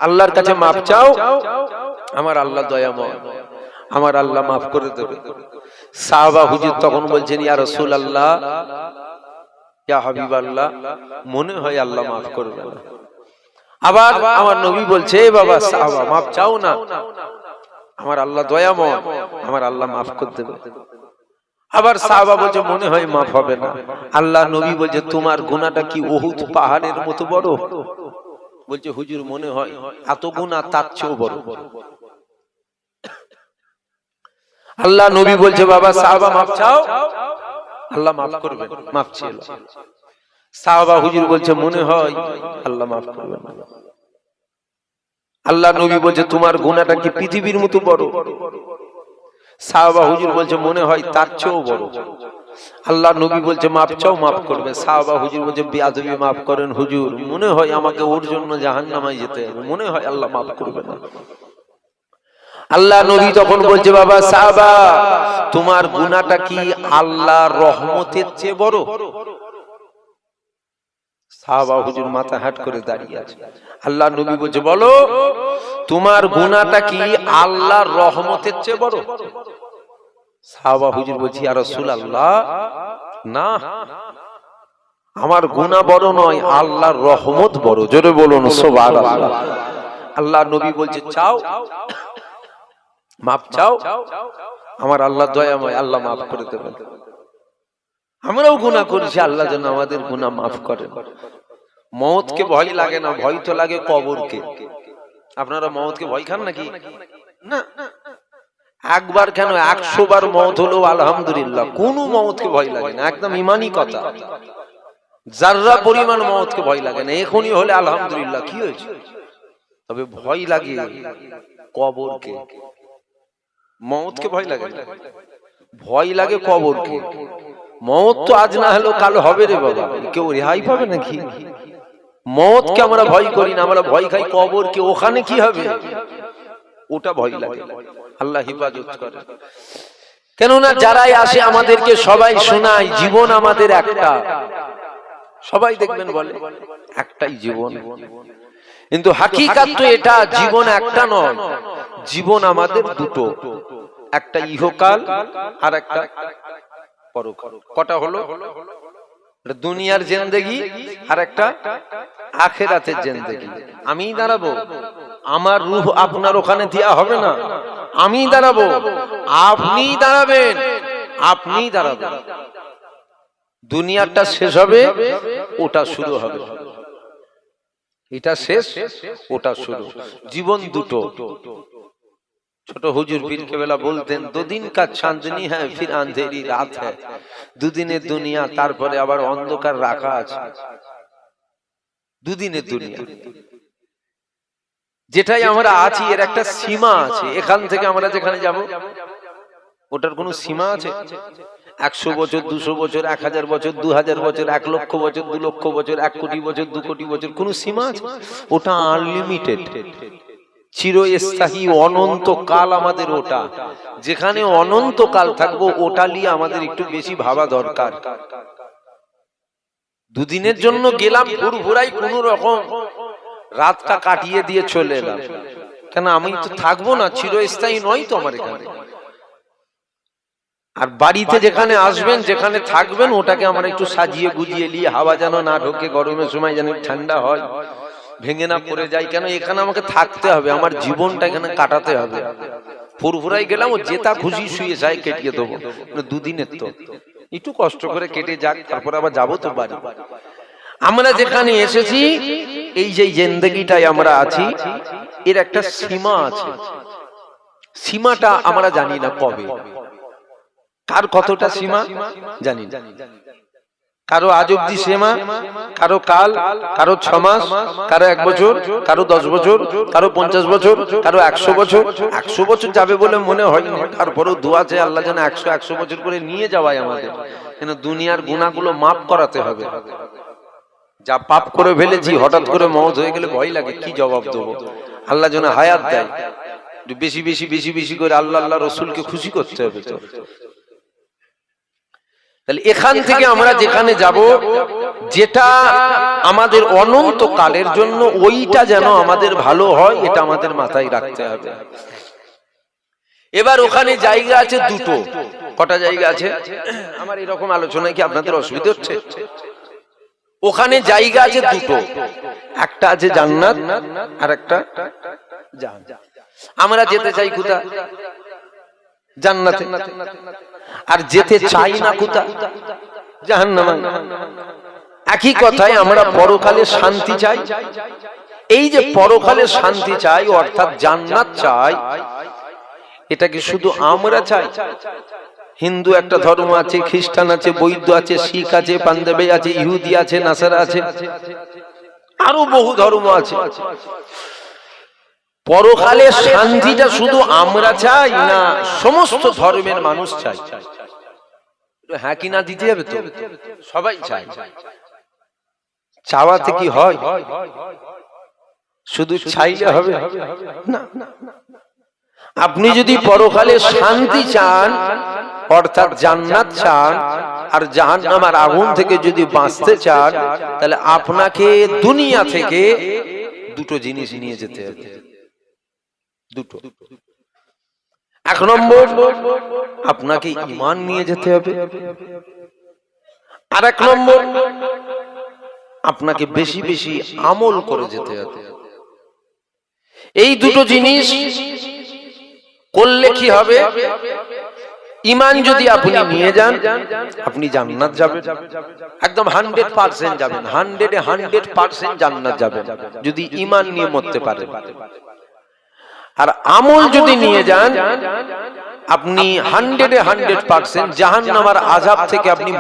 আল্লাহর কাছে মাফ চাও, আমার আল্লাহ দয়াময়, আমার আল্লাহ মাফ করে দেবে। সাহাবা হুজুর তখন বলছেন ইয়া রাসূলুল্লাহ, ইয়া হাবিবাল্লাহ, মনে হয় আল্লাহ মাফ করবে না। আবার আমার নবী বলছে এ বাবা সাহাবা মাফ চাও না, আমার আল্লাহ দয়াময়, আমার আল্লাহ মাফ করে দেবে। আবার সাহাবা বলছে মনে হয় মাফ হবে না। আল্লাহ নবী বলছে তোমার গুনাহটা কি উহুদ পাহাড়ের মতো বড়? বলছে হুজুর মনে হয় এত গুনাহ তার চেয়েও বড়। আল্লাহ নবী বলছে বাবা সাহাবা মাফ চাও, আল্লাহ মাফ করবে, মাফ চেয়ে নাও। সাহাবা হুজুর বলছে মনে হয় আল্লাহ মাফ করবে না। আল্লাহ নবী বলছে তোমার গুনাহটা কি পৃথিবীর মতো বড়? সাহাবা হুজুর বলছে মনে হয় তার চেয়েও বড়। আল্লাহ নবী বলছে মাফ চাও, মাফ করবে। সাহাবা হুজুর বলছে বেয়াদবি মাফ করেন হুজুর, মনে হয় আমাকে ওর জন্য জাহান্নামে যেতে হবে, মনে হয় আল্লাহ মাফ করবে না। আল্লাহ নবী তখন বলছে বাবা সাহাবা তোমার গুনাহটা কি আল্লাহর রহমতের চেয়ে বড়? সাহাবা হুজুর মাথা হাট করে দাঁড়িয়ে আছে। আল্লাহ নবী বলছে বলো তোমার গুনাহটা কি আল্লাহর রহমতের চেয়ে বড়? সাহাবা হুজুর বলছে ইয়া রাসূলুল্লাহ, না আমার গুনাহ বড় নয়, আল্লাহর রহমত বড়। জোরে বলুন সুবহানাল্লাহ। আল্লাহ নবী বলছে চাও, মাফ চাও, আমার আল্লাহ দয়াময়, আল্লাহ মাফ করে দেবেন। আমরাও গুনাহ করেছি, আল্লাহ যেন আমাদের গুনাহ মাফ করেন। মওতকে ভয় লাগে না, ভয় তো লাগে কবরকে। আপনারা মওতকে ভয় খান নাকি? না, একবার কেন 100 বার মওত হলো আলহামদুলিল্লাহ, কোন মওতকে ভয় লাগে না, একদম ঈমানি কথা। যাররা পরিমাণ মওতকে ভয় লাগে না, এখনই হলে আলহামদুলিল্লাহ, কি হয়েছে? তবে ভয় লাগে কবরকে, মওতকে ভয় লাগে না, ভয় লাগে কবরকে। মওত তো আজ না হলেও কাল হবে রে বাবা, কেউ রেহাই পাবে নাকি? মওতকে আমরা ভয় করি না, আমরা ভয় খাই কবরকে, ওখানে কি হবে ওটা ভয় লাগে। আল্লাহ হেফাজত করে। কেননা যারাই আসে আমাদেরকে সবাই শোনায় জীবন আমাদের একটা, সবাই দেখবেন বলে একটাই জীবন, কিন্তু হাকিকাত তো এটা জীবন একটা নয়, জীবন আমাদের দুটো, একটা ইহকাল আর একটা পরকাল। কটা হলো? দুনিয়ার জিন্দেগি আর একটা আখিরাতের জিন্দেগি। আমি দাঁড়াবো, আমার রূহ আপনার ওখানে দেয়া হবে না, আমি দাঁড়াবো, আপনি দাঁড়াবেন, আপনি দাঁড়াবেন। দুনিয়াটা শেষ হবে, ওটা শুরু হবে, এটা শেষ, ওটা শুরু। জীবন দুটো। ছোট হুজুর পীর কেবলা বলতেন, দুদিন কা চাঁদনি হ্যায় ফির আঁধেরি রাত হ্যায়। দুদিনের দুনিয়া, তারপরে আবার অন্ধকার রাখা আছে। দুদিনের দুনিয়া যেটাই আমরা আছি এর একটা সীমা আছে। এখান থেকে আমরা যেখানে যাব ওটার কোনো সীমা আছে? 100 বছর, 200 বছর, 1000 বছর, 2000 বছর, 1 লক্ষ বছর, 2 লক্ষ বছর, 1 কোটি বছর, 2 কোটি বছর, কোনো সীমা আছে? ওটা আনলিমিটেড, চিরস্থায়ী, অনন্ত কাল আমাদের ওটা। যেখানে অনন্ত কাল থাকবো ওটা নিয়ে আমাদের একটু বেশি ভাবা দরকার। দুদিনের জন্য গেলাম ফুরফুরাই, কোন রকম রাতটা কাটিয়ে দিয়ে চলে এলাম, কেন আমি তো থাকবো না, চিরস্থায়ী নয় তো আমার এখানে। আর বাড়িতে যেখানে আসবেন, যেখানে থাকবেন, ওটাকে আমরা একটু সাজিয়ে গুজিয়ে নিয়ে, হাওয়া যেন না ঢোকে, গরমের সময় যেন ঠান্ডা হয়, ভেঙে না পড়ে যায়। কেন এখানে আমাকে থাকতে হবে, আমার জীবনটা এখানে কাটাতে হবে। ফুরফুরাই গেলাম, ও যেটা খুশি শুয়ে যায় কেটিয়ে দেবো, দুদিনের তো একটু কষ্ট করে কেটে যাক, তারপর আবার যাবো তো বাড়ি। আমরা যেখানে এসেছি, এই যে জিন্দেগিটাই আমরা আছি, এর একটা সীমা আছে। সীমাটা আমরা জানি না কবে, কার কতটা সীমা জানি না। কারো আজ অব্দি সীমা, কারো কাল, কারো 6 মাস, কারো 1 বছর, কারো 10 বছর, কারো 50 বছর, কারো 100 বছর। 100 বছর যাবে বলে মনে হয় না, তারপরেও দোয়া চাই আল্লাহ যেন 100 বছর করে নিয়ে যাওয়ায় আমাদের। কেন দুনিয়ার গুনাহগুলো মাফ করাতে হবে। যা পাপ করে ফেলেছি, হঠাৎ করে মওত হয়ে গেলে ভয় লাগে, কি জবাব দেবো। আল্লাহ যেন হায়াত দেয়, বেশি বেশি বেশি বেশি করে আল্লাহ আল্লাহ রসুলকে খুশি করতে হবে। তো তাহলে এখান থেকে আমরা যেখানে যাব, যেটা আমাদের অনন্ত কালের জন্য, ওইটা যেন আমাদের ভালো হয়, এটা আমাদের মাথায় রাখতে হবে। এবার ওখানে জায়গা আছে দুটো। কটা জায়গা আছে? আমার এরকম আলোচনায় কি আপনাদের অসুবিধা হচ্ছে? ওখানে জায়গা আছে দুটো, একটা আছে জান্নাত আর একটা জাহান্নাম। আমরা যেতে চাই কোথা? জান্নাতে। আর যেতে চাই না কোথা? জাহান্নামে। একই কথায় আমরা পরকালে শান্তি চাই। এই যে পরকালে শান্তি চাই, অর্থাৎ জান্নাত চাই, এটা কি শুধু আমরা চাই? হিন্দু একটা ধর্ম আছে, খ্রিস্টান আছে, বৌদ্ধ আছে, শিখ আছে, পাঞ্জাবি আছে, ইহুদি আছে, নাসারা আছে, আরো বহু ধর্ম আছে। পরকালের শান্তিটা শুধু আমরা চাই না সমস্ত ধর্মের মানুষ চাই? হ্যাঁ কি না দিতে হবে তো? সবাই চাই। চাওয়াতে কি হয়? শুধু চাইলে হবে না। আপনি যদি পরকালে শান্তি চান, অর্থাৎ জান্নাত চান, আর জাহান্নাম আর আগুন থেকে যদি বাঁচতে চান, তাহলে আপনাকে দুনিয়া থেকে দুটো জিনিস নিয়ে যেতে হবে। দুটো। 1 নম্বর, আপনাকে ঈমান নিয়ে যেতে হবে। আর 1 নম্বর, আপনাকে বেশি বেশি আমল করে যেতে হবে। এই দুটো জিনিস করলে কি হবে? ঈমান যদি আপনি নিয়ে যান, আপনি জান্নাত যাবেন, একদম 100% যাবেন, 100% জান্নাত যাবেন, যদি ঈমান নিয়ে মরতে পারেন। আর আমল যদি নিয়ে যান, আপনি 100% জাহান্নাম আর আযাব থেকে আপনি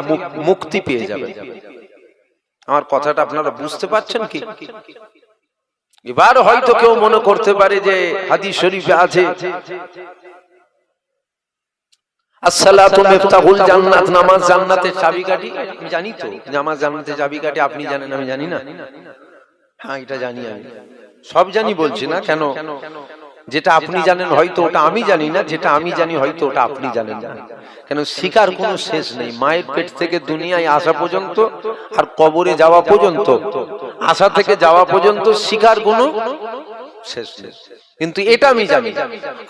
মুক্তি পেয়ে যাবেন। আমার কথাটা আপনারা বুঝতে পারছেন কি? এবার হয়তো কেউ মনে করতে পারে যে হাদিস শরীফে আছে আসসালাতু মিফতাহুল জান্নাত, নামাজ জান্নাতের চাবিকাঠি। আমি জানি তো নামাজ জান্নাতের চাবিকাঠি, আপনি জানেন আমি জানি না। হ্যাঁ এটা জানি, আমি সব জানি বলছি না কেন, যেটা আপনি জানেন হয়তো ওটা আমি জানি না, যেটা আমি জানি হয়তো ওটা আপনি জানেন না। কেন শিকার কোনো শেষ নেই, মায়ের পেট থেকে দুনিয়ায় আসা পর্যন্ত আর কবরে যাওয়া পর্যন্ত, আসা থেকে যাওয়া পর্যন্ত শিকার কোনো শেষ নেই। কিন্তু এটা আমি জানি,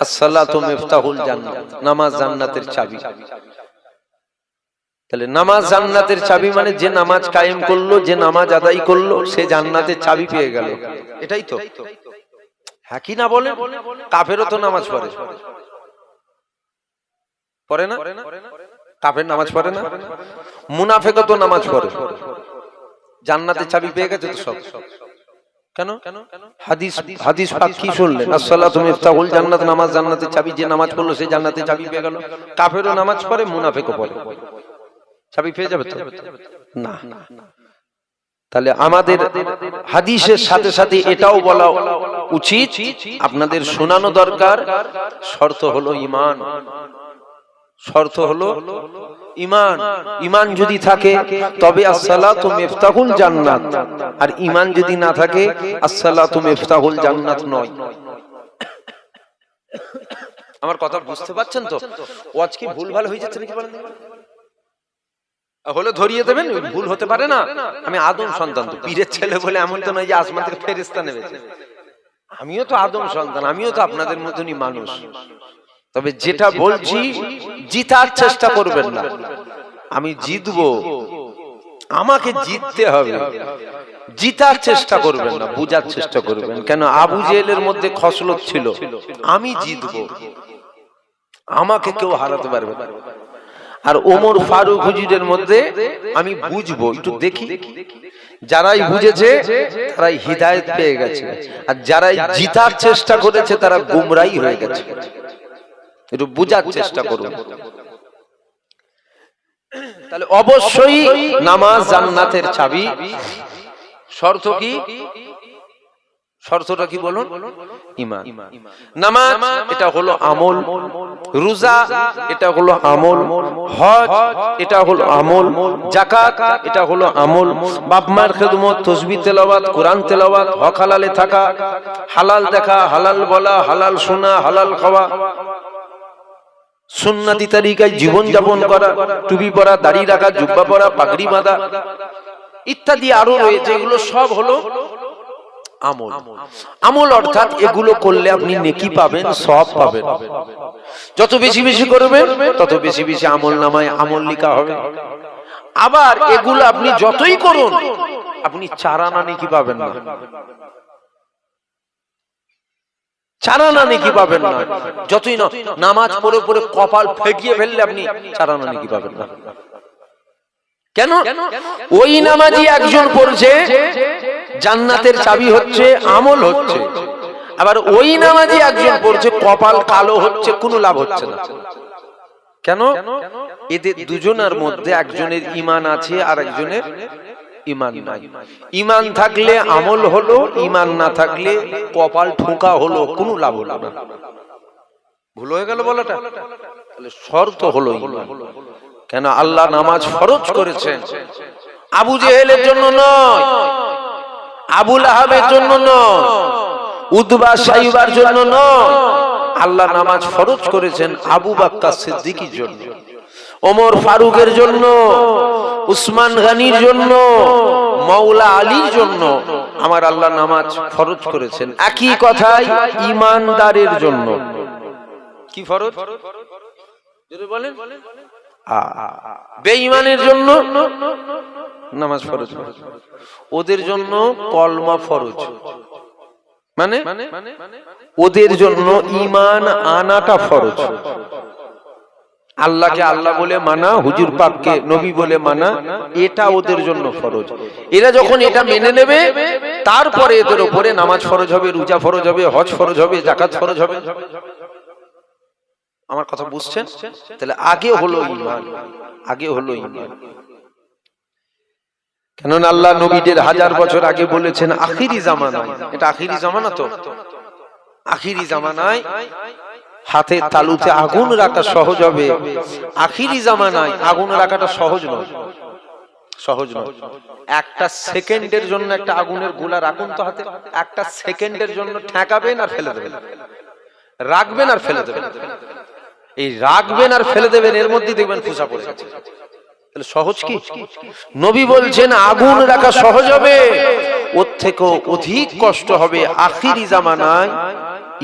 আসসালাতু মিফতাহুল জান্নাত, নামাজ জান্নাতের চাবি। তাহলে নামাজ জান্নাতের চাবি মানে যে নামাজ কায়েম করলো, যে নামাজ আদায় করলো, সে জান্নাতের চাবি পেয়ে গেল। এটাই তো, হ্যাঁ কি না বলেন? কাফেরও তো নামাজ পড়ে, পড়ে না? কাফের নামাজ পড়ে না? মুনাফিকও তো নামাজ পড়ে, জান্নাতের চাবি পেয়ে গেছে তো সব। কেন? হাদিস পাক কি শুনলেন? আসসালাতু মিফতাহুল জান্নাত, নামাজ জান্নাতের চাবি, যে নামাজ পড়লো সে জান্নাতের চাবি পেয়ে গেল। কাফেরও নামাজ পড়ে, মুনাফিকও পড়ে, চাবি পেয়ে যাবে তো না? তাহলে আমাদের হাদিসের সাথে সাথে এটাও বলা উচিত, আপনাদের শোনানো দরকার, শর্ত হলো ঈমান। শর্ত হলো ঈমান। ঈমান যদি থাকে তবে আসসালাতু মিফতাহুল জান্নাত, আর ঈমান যদি না থাকে আসসালাতু মিফতাহুল জান্নাত নয়। আমার কথা বুঝতে পারছেন তো? ওয়াজ কি ভুলভাল হয়ে যাচ্ছে নাকি বলেন? হলে ধরিয়ে দেবেন, ভুল হতে পারে না। আমি আদম সন্তান, তো পীরের ছেলে বলে এমন তো নয় যে আসমান থেকে ফেরেশতা নেমেছে। আমিও তো আদম সন্তান, আমিও তো আপনাদের মতনই মানুষ। তবে যেটা বলছি, জিতার চেষ্টা করবেন না। আমি জিতবো, আমাকে জিততে হবে, জিতার চেষ্টা করবেন না, বুঝার চেষ্টা করবেন। কেন? আবু জেহেলের মধ্যে খসলত ছিল, আমি জিতবো, আমাকে কেউ হারাতে পারবে না। আর ওমর ফারুক হুজুরের মধ্যে আমি বুঝবো, একটু দেখি। যারাই বুঝেছে তারাই হিদায়াত পেয়ে গেছে, আর যারাই জিতার চেষ্টা করেছে তারা গুমরাই হয়ে গেছে। একটু বুঝার চেষ্টা করুন। তাহলে অবশ্যই নামাজ জান্নাতের চাবি। শর্ত কি? শর্তটা কি বলুন? ঈমান। নামাজ এটা হলো আমল, রোজা এটা হলো আমল, হজ এটা হলো আমল, যাকাত এটা হলো আমল, বাপ মার খেদমত, তাসবিহ তেলাওয়াত, কোরআন তেলাওয়াত, হক হালালে থাকা, হালাল দেখা, হালাল বলা, হালাল শোনা, হালাল খাওয়া, সুন্নতি তরিকায় জীবন যাপন করা, টুপি পরা, দাড়ি রাখা, জুব্বা পরা, পাগড়ি বাঁধা ইত্যাদি আরো রয়েছে। এগুলো সব হলো আমল। আমল অর্থাৎ এগুলো করলে আপনি নেকি পাবেন, সওয়াব পাবেন। যত বেশি বেশি করবেন তত বেশি বেশি আমল নামায় আমল লেখা হবে। আবার এগুলো আপনি যতই করুন আপনি চারানা নেকি পাবেন না, চারানা নেকি পাবেন না। যতই না নামাজ পড়ে পড়ে কপাল ফেকিয়ে ফেললে আপনি চারানা নেকি পাবেন না। কেন? ওই নামাজি একজন পড়ছে, জান্নাতের চাবি হচ্ছে, আমল হচ্ছে। আবার ওই নামাজি একজন পড়ছে, কপাল কালো হচ্ছে, কোনো লাভ হচ্ছে না। কেন? এদের দুজনের মধ্যে একজনের ঈমান আছে আর একজনের ঈমান নাই। ঈমান থাকলে আমল হলো, ঈমান না থাকলে কপাল ঠোকা হলো, কোনো লাভ হলো না। ভুল হয়ে গেল বলাটা? তাহলে শর্ত হলো ঈমান। কেন? আল্লাহ নামাজ ফরজ করেছেন, আবু জেহেলের জন্য নয়, আবু লাহাবের জন্য নয়, উতবা সাইবার জন্য নয়। আল্লাহ নামাজ ফরজ করেছেন আবু বকর সিদ্দিকের জন্য, ওমর ফারুকের জন্য, উসমান গনির জন্য, মাওলা আলীর জন্য। আমার আল্লাহ নামাজ ফরজ করেছেন একই কথাই ঈমানদারের জন্য। কি ফরজ? যদি বলেন বেঈমানের জন্য নামাজ ফরজ, ওদের জন্য কলমা ফরজ। মানে ওদের জন্য ঈমান আনাটা ফরজ। আল্লাহকে আল্লাহ বলে মানা, হুজুর পাককে নবী বলে মানা, এটা ওদের জন্য ফরজ। এরা যখন এটা মেনে নেবে তারপরে এদের উপরে নামাজ ফরজ হবে, রোজা ফরজ হবে, হজ ফরজ হবে, যাকাত ফরজ হবে। আমার কথা বুঝছেন? তাহলে আগে হলো ঈমান, আগে হলো ঈমান। কেননা আল্লাহ নবীদের 1000 বছর আগে বলেছেন আখিরি জামানায়, এটা আখিরি জামানা তো, আখিরি জামানায় হাতে তালুতে আগুন রাখা সহজ হবে, আখিরি জামানায় আগুন রাখাটা সহজ নয়। সহজ নয়। একটা সেকেন্ডের জন্য একটা আগুনের গোলা রাখুন তো হাতে, একটা সেকেন্ডের জন্য ঠেকাবেন আর ফেলে দেবেন, রাখবেন আর ফেলে দেবেন, এই রাখবেন আর ফেলে দেবেন, এর মধ্যে দেখবেন ফুসা পড়ে গেছে। তাহলে সহজ কি? নবী বলছেন আগুন রাখা সহজ হবে, ওর থেকেও অধিক কষ্ট হবে আখিরি জামানায়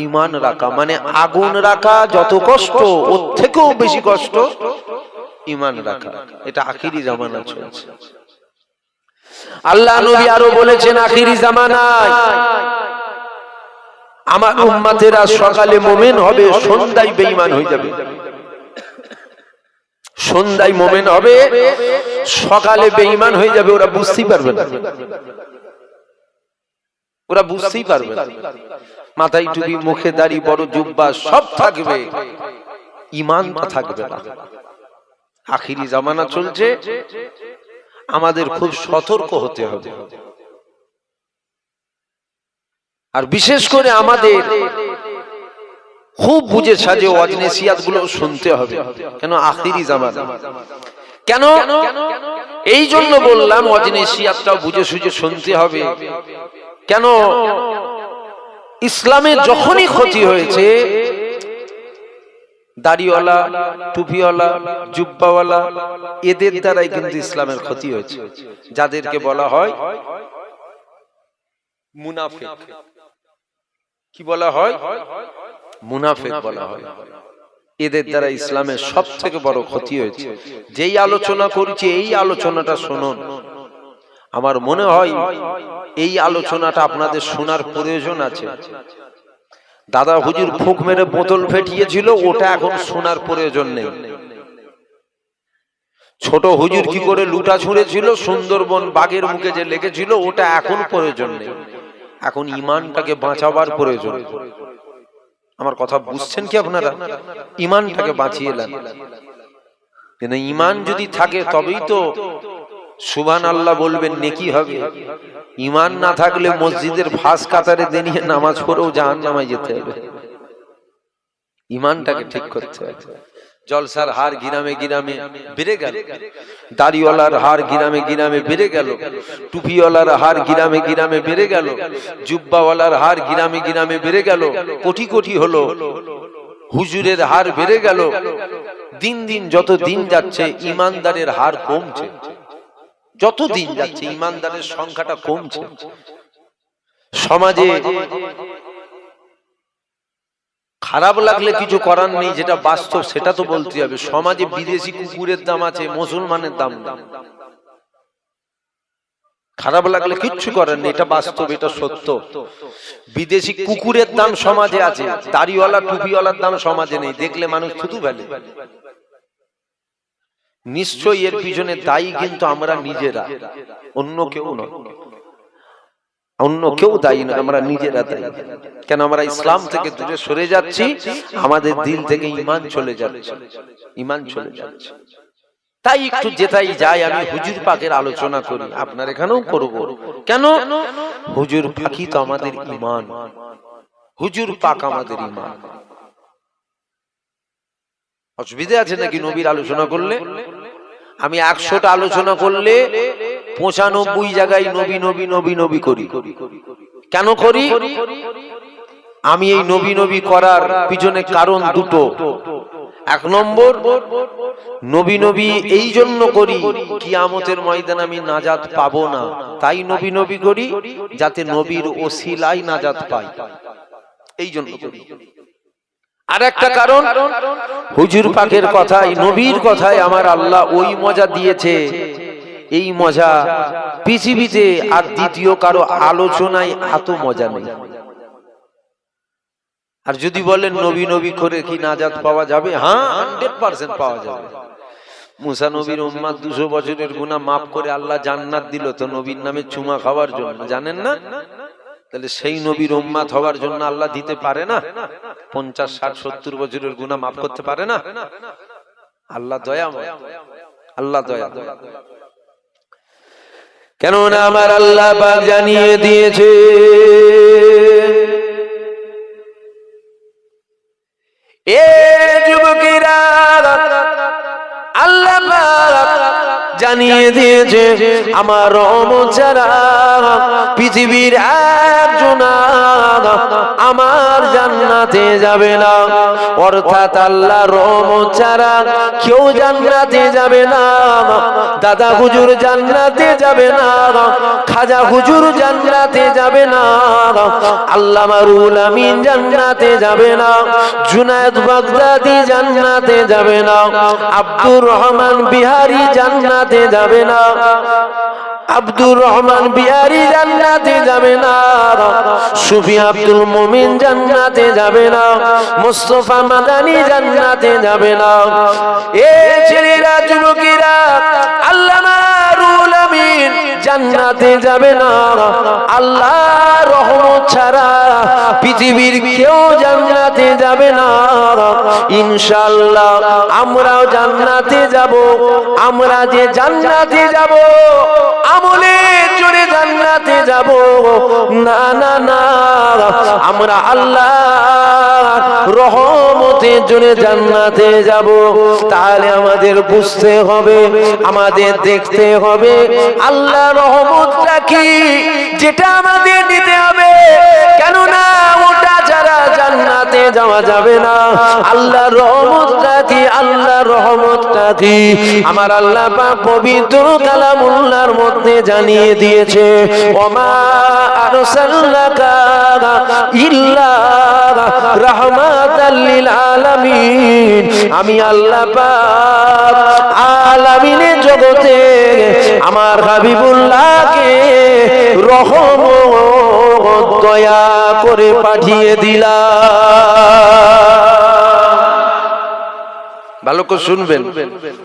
ঈমান রাখা। মানে আগুন রাখা যত কষ্ট, ওর থেকেও বেশি কষ্ট ঈমান রাখা। এটা আখিরি জামানা চলছে। আল্লাহ নবী আরো বলেছেন আখিরি জামানায় আমার উম্মতেরা সকালে মুমিন হবে, সন্ধ্যায় বেঈমান হয়ে যাবে। সন্ধ্যায় মুমিন হবে, সকালে বেঈমান হয়ে যাবে। ওরা বুঝতেই পারবে না, ওরা বুঝতেই পারবে না। মাথায় টুপি, মুখে দাড়ি, বড় জুব্বা সব থাকবে, ঈমানটা থাকবে না। আখিরি জামানা চলছে, আমাদের খুব সতর্ক হতে হবে। আর বিশেষ করে আমাদের খুব বুঝে সাজে ওয়াজ নসিহত গুলো শুনতে হবে। কেন? আখিরি জামানা। কেন? এই জন্য বললাম ওয়াজ নসিহতটাও বুঝে সুঝে শুনতে হবে। কেন? ইসলামের যখনই ক্ষতি হয়েছে, দাড়িওয়ালা, টুপিওয়ালা, জুব্বাওয়ালা, এদের দ্বারাই কিন্তু ইসলামের ক্ষতি হয়েছে। যাদেরকে বলা হয় মুনাফিক। কি বলা হয়? মুনাফিক বলা হয়। এদের দ্বারা ইসলামের সব থেকে বড় ক্ষতি হয়েছে। যেই আলোচনা করছি এই আলোচনাটা শুনুন। আমার মনে হয় এই আলোচনাটা আপনাদের শোনার প্রয়োজন আছে। দাদা হুজুর ফুক মেরে বোতল ফেটিয়েছিল, ওটা এখন শোনার প্রয়োজন নেই। ছোট হুজুর কি করে লুটা ছুঁড়েছিল, সুন্দরবন বাঘের মুখে যে লেগেছিল, ওটা এখন প্রয়োজন নেই। এখন ঈমানটাকে বাঁচাবার প্রয়োজন। আমার কথা বুঝছেন কি আপনারা? ঈমানটাকে বাঁচিয়ে নেন। কিন্তু ঈমান যদি থাকে তবেই তো সুবহানাল্লাহ বলবেন, নেকি হবে। ঈমান না থাকলে মসজিদের ভাস কাতারে দাঁড়িয়ে নামাজ পড়েও জাহান্নামে যেতে হবে। ঈমানটাকে ঠিক করতে হবে। জলসার হার গ্রামে গ্রামে বেড়ে গেল, দাড়িওয়ালার হার গ্রামে গ্রামে বেড়ে গেল, টুপিওয়ালার হার গ্রামে গ্রামে বেড়ে গেল, জুব্বাওয়ালার হার গ্রামে গ্রামে বেড়ে গেল, কোটি কোটি হলো। হুজুরের হার বেড়ে গেল। দিন দিন যত দিন যাচ্ছে ঈমানদারের হার কমছে। যত দিন যাচ্ছে ঈমানদারের সংখ্যাটা কমছে। সমাজে খারাপ লাগলে কিছু করার নেই, যেটা বাস্তব সেটা তো বলতে হবে। সমাজে বিদেশি কুকুরের দাম আছে, মুসলমানের দাম নেই। খারাপ লাগলে কিচ্ছু করার নেই, এটা বাস্তব, এটা সত্য। বিদেশি কুকুরের দাম সমাজে আছে, দাড়িওয়ালা টুপিওয়ালার দাম সমাজে নেই। দেখলে মানুষ থুতু ফেলে। নিশ্চয়ই এর পিছনে দায়ী কিন্তু আমরা নিজেরা, অন্য কেউ নয়। অন্য কেউ দায়ী নয়, আমরা নিজেরা দায়ী। কেন? আমরা ইসলাম থেকে দূরে সরে যাচ্ছি, আমাদের দিল থেকে ঈমান চলে যাচ্ছে, ঈমান চলে যাচ্ছে। তাই একটু যেটাই যায় আমি হুজুর পাকের আলোচনা করি, আপনার এখানেও করব। কেন? হুজুর পাকই তো আমাদের ঈমান, হুজুর পাক আমাদের ঈমান। অসুবিধা আছে নাকি নবীর আলোচনা করলে? আমি 100টা আলোচনা করলে 95 জায়গায় নবী নবী নবী নবী করি। কেন করি? আমি এই নবী নবী করার পিছনে কারণ দুটো। 1 নম্বর, নবী নবী এই জন্য করি, কিয়ামতের ময়দানে আমি নাজাত পাবো না, তাই নবী নবী করি, যাতে নবীর ওসিলায় নাজাত পাই, এই জন্য করি। আর একটা কারণ, হুজুর পাকের কথায়, নবীর কথায় আমার আল্লাহ ওই মজা দিয়েছে, এই মজা পৃথিবীতে আর দ্বিতীয় কারো আলোচনায় এত মজা নেই। আর যদি বলেন নবী নবী করে কি নাজাত পাওয়া যাবে? হ্যাঁ, 100% পাওয়া যাবে। মুসা নবীর উম্মত 200 বছরের গুনাহ মাফ করে আল্লাহ জান্নাত দিল তো নবীর নামে চুমা খাওয়ার জন্য, জানেন না? তাহলে সেই নবীর উম্মত হওয়ার জন্য আল্লাহ দিতে পারে না? 50, 60, 70 বছরের গুনাহ মাফ করতে পারে না? আল্লাহ দয়াময়, আল্লাহ দয়াময়। কেননা আমার আল্লাহ পাক জানিয়ে দিয়েছে, এ যুবকেরা, আল্লাহ পাক জানিয়ে দিয়েছে আমার রহমত ছাড়া পৃথিবীর একজন আমার জান্নাতে যাবে না। অর্থাৎ আল্লাহর রহমত ছাড়া কেউ জান্নাতে যাবে না। দাদা হুজুর জান্নাতে যাবে না, খাজা হুজুর জান্নাতে যাবে না, আল্লামা রুহুল আমিন জান্নাতে যাবে না, জুনায়েদ বাগদাদি জান্নাতে যাবে না, আব্দুর রহমান বিহারী জান্নাতে যাবে না, আব্দুর রহমান বিহারী জান্নাতে যাবে না, সুফি আব্দুল মুমিন জান্নাতে যাবে না, মুস্তাফা মাদানী জান্নাতে যাবে না। এ ছেলেরা, যুবকেরা, আল্লামা রুহুল আমিন জান্নাতে যাবে না। আল্লাহর রহমত ছাড়া পৃথিবীর কেউ জান্নাতে যাবে না। ইনশাআল্লাহ আমরাও জান্নাতে যাব। আমরা যে জান্নাতে যাব আমলের জোরে জান্নাতে যাব না, না, না, আমরা আল্লাহর রহমতের জোরে জান্নাতে যাব। তাহলে আমাদের বুঝতে হবে, আমাদের দেখতে হবে আল্লাহ রহমতটা কি, যেটা আমাদের নিতে হবে। কেননা ওটা ছাড়া জান্নাতে যাওয়া যাবে না। আল্লাহ রহমতটা কি, আল্লাহ রহমতটা কি আমার আল্লাহ পাক পবিত্র কালামুল্লাহর মধ্যে জানিয়ে দিয়েছে, ওমা আরসালনাকা ইল্লা রাহমাতাল লিল আলামিন। আমি আল্লাহ পাক আলামিনের জগতে আমার হাবিবুল্লাহকে রহমত দয়া করে পাঠিয়ে দিলাম। ভালো করে শুনবেন,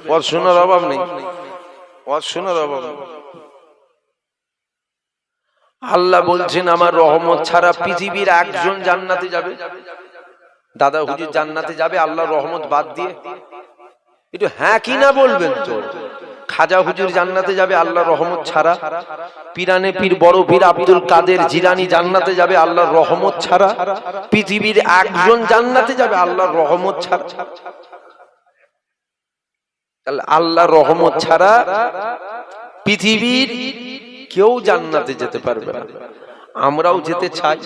ওয়াজ শোনার অভাব নেই, ওয়াজ শোনার অভাব নেই। আল্লাহ বলছেন আমার রহমত ছাড়া পৃথিবীর একজন জান্নাতে যাবে। দাদা হুজুর জান্নাতে যাবে আল্লাহর রহমত বাদ দিয়ে? একটু হ্যাঁ কি না বলবেন তো। খাজা হুজুর জান্নাতে যাবে আল্লাহর রহমত ছাড়া। পীরানে পীর বড় পীর আব্দুল কাদের জিলানী জান্নাতে যাবে আল্লাহর রহমত ছাড়া। পৃথিবীর একজন জান্নাতে যাবে আল্লাহর রহমত ছাড়া। আল্লাহর রহমত ছাড়া পৃথিবীর কেউ জান্নাতে যেতে পারবে না। আমরাও যেতে চাই,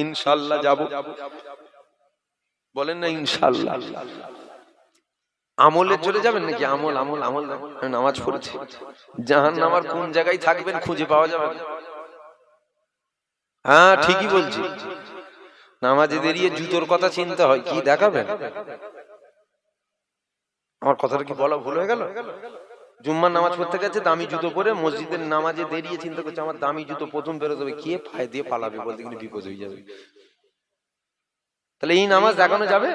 ইনশাআল্লাহ যাব। বলেন না ইনশাআল্লাহ? আমলে চলে যাবেন নাকি? আমল আমল আমল নামাজ পড়েছি, জাহান্নামের কোন জায়গায় থাকবেন খুঁজে পাওয়া যাবে? হ্যাঁ ঠিকই বলছি। নামাজে দাঁড়িয়ে জুতোর কথা চিন্তা হয়, কি দেখাবেন? আমার কথাটা কি বলা ভুল হয়ে গেল? জুম্মার নামাজ পড়তে গেছে দামি জুতো পরে, মসজিদের নামাজে দাঁড়িয়ে চিন্তা করছে আমার দামি জুতো প্রথম বেরোতে হবে, কে পায়ে দিয়ে পালাবে, বলতে গেলে বিপদ হয়ে যাবে। তাহলে এই নামাজ দেখানো যাবে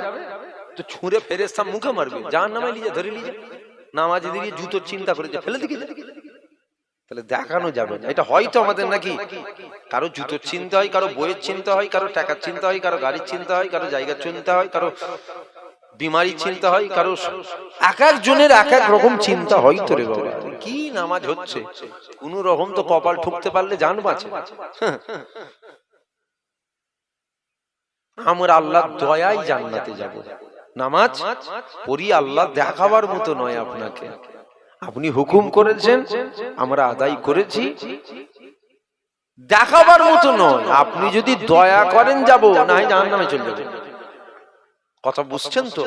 তো ছুঁড়ে ফেরেশতা মুখে মারবে, জাহান্নামে নিয়ে ধরে নিয়ে নামাজে দাঁড়িয়ে জুতোর চিন্তা করে যে ফেলে দিকে, তাহলে দেখানো যাবে না। এটা হয়তো আমাদের নাকি কারো জুতোর চিন্তা হয়, কারো বইয়ের চিন্তা হয়, কারো টাকার চিন্তা হয়, কারো গাড়ির চিন্তা হয়, কারো জায়গার চিন্তা হয়, কারো বিমারির চিন্তা হয়, কারো এক একজনের এক এক রকম চিন্তা হয়। তো রে বাবা, কি নামাজ হচ্ছে, কোন রকম তো কপাল ঠুকতে পারলে জান বাঁচে। আমরা আল্লাহর দয়ায় জান্নাতে যাব। নামাজ পড়ি আল্লাহ দেখাবার মতো নয় আপনাকে, আপনি হুকুম করেছেন আমরা আদায় করেছি, দেখাবার মতো নয়। আপনি যদি দয়া করেন যাব, না হয় জাহান্নামে চলে যাবে। কথা বুঝছেন তো?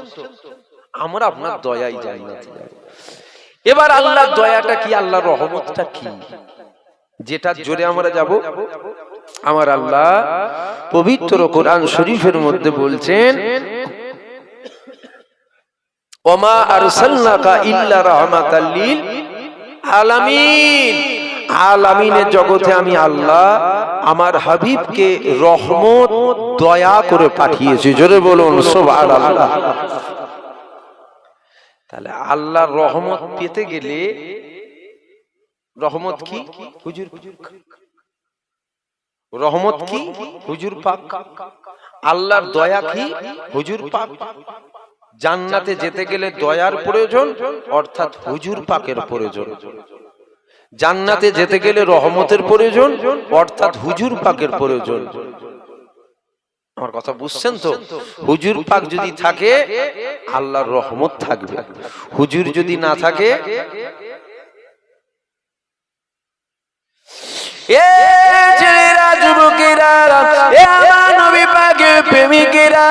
আমরা আপনার দয়াই জান্নাতে যাব। এবার আল্লাহর দয়াটা কি, আল্লাহর রহমতটা কি, যেটা জোরে আমরা যাব? আমার আল্লাহ পবিত্র কোরআন শরীফের মধ্যে বলছেন, ওমা আরসালনাকা ইল্লা রাহমাতাল লিল আলামিন। আলামিনের জগতে আমি আল্লাহ আমার হাবিবকে রহমত দয়া করে পাঠিয়েছি। জোরে বলুন সুবহানাল্লাহ। তাহলে আল্লাহর রহমত পেতে গেলে রহমত কি হুজুর, রহমত কি হুজুর পাক, আল্লাহর দয়া কি হুজুর পাক। জান্নাতে যেতে গেলে দয়ার প্রয়োজন, অর্থাৎ হুজুর পাকের প্রয়োজন। জান্নাতে যেতে গেলে রহমতের প্রয়োজন, অর্থাৎ হুজুর পাকের প্রয়োজন। আমার কথা বুঝছেন তো? হুজুর পাক যদি থাকে আল্লাহর রহমত থাকবে, হুজুর যদি না থাকে এ ছেলেরা, যুবকেরা, এ আমার নবী পাকের প্রেমিকেরা,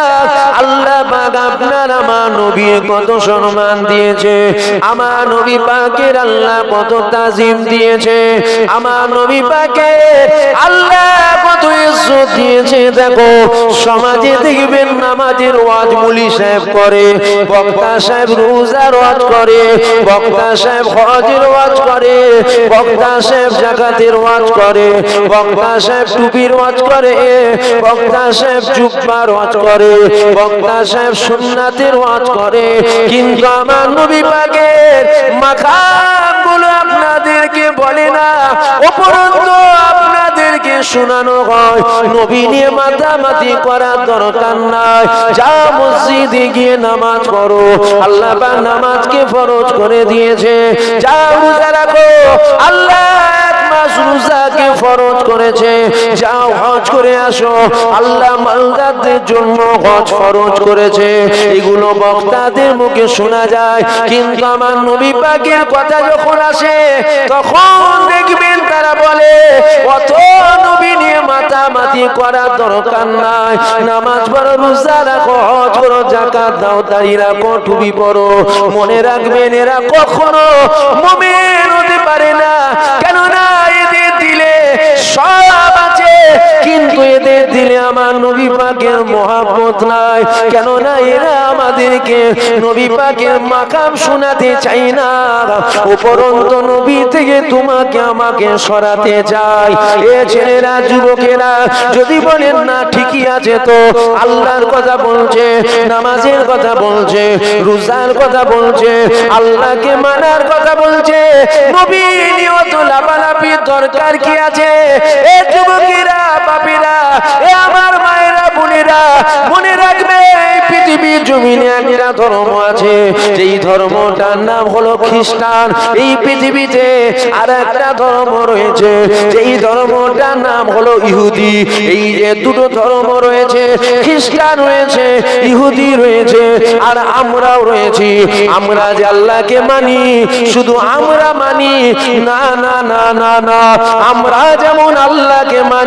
আল্লাহ পাক আপনার আমার নবীর কত সম্মান দিয়েছে, আমার নবী পাকের আল্লাহ কত তাজিম দিয়েছে, আমার নবী পাকের আল্লাহ কত ইজ্জত দিয়েছে। দেখো সমাজে দেখবেন নামাজের ওয়াজ মুলি সাহেব করে, বক্তা সাহেব রোজার ওয়াজ করে, বক্তা সাহেব হজের ওয়াজ করে, বক্তা সাহেব যাকাতের ওয়াজ করে, বক্তা সাহেব টুপির ওয়াজ করে, বক্তা সাহেব জুব্বার ওয়াজ করে, বক্তা সাহেব সুন্নাতের ওয়াজ করে, কিন্তু আমার নবী পাকের মাকামগুলো আপনাদেরকে বলে না, উপরন্তু আপনাদেরকে শোনানো হয়। নবী নিয়ে মাতামাতি করার দরকার নাই, যা মসজিদে গিয়ে নামাজ পড়ো, আল্লাহ পাক নামাজকে ফরজ করে দিয়েছে, যা রোজা রাখো, আল্লাহ রোজাকে ফরজ করেছে, যাও হজ করে আসো, আল্লাহ মালদারদের জন্য হজ ফরজ করেছে। এগুলো বক্তাদের মুখে শোনা যায়, কিন্তু আমার নবী পাকের কথা যখন আসে তখন দেখবেন তারা বলে অত নবী নিয়ে মাতামাতি করার দরকার নাই, নামাজ পড়ো, রোজা রাখো, হজ করো, যাকাত দাও, দাড়ি রাখো, টুপি পরো। মনে রাখবেন এরা কখনো মুমিন হতে পারে না, কেননা এদের দিলে সব আছে কিন্তু এদের দিলে আমার নবী পাকের মহব্বত নাই, কেননা এরা আমাদেরকে নবী পাকের মাকাম শোনাতে চাই না, উপরন্ত নবী থেকে তোমাকে আমাকে সরাতে চাই। এ ছেলেরা, যুবকেরা, যদি বলেন না ঠিকই আছে, তো আল্লাহর কথা বলছে, নামাজের কথা বলছে, রোজার কথা বলছে, আল্লাহকে মানার কথা বলছে, নবী নিয়ত লাফালাফির দরকার কি আছে? এ যুবকেরা, বাপেরা, এ আমার মায়েরা, বোনেরা, মনে রাখবে এই পৃথিবীর জমিনে একটা ধর্ম আছে, যেই ধর্মটার নাম হলো খ্রিস্টান। এই পৃথিবীতে আর একটা ধর্ম রয়েছে, যেই ধর্মটার নাম হলো ইহুদি। এই যে দুটো ধর্ম রয়েছে, খ্রিস্টান রয়েছে, ইহুদি রয়েছে, আর আমরাও রয়েছি। আমরা যে আল্লাহকে মানি, শুধু আমরা মানি না, না, না, না, না, আমরা যেমন আল্লাহকে মানি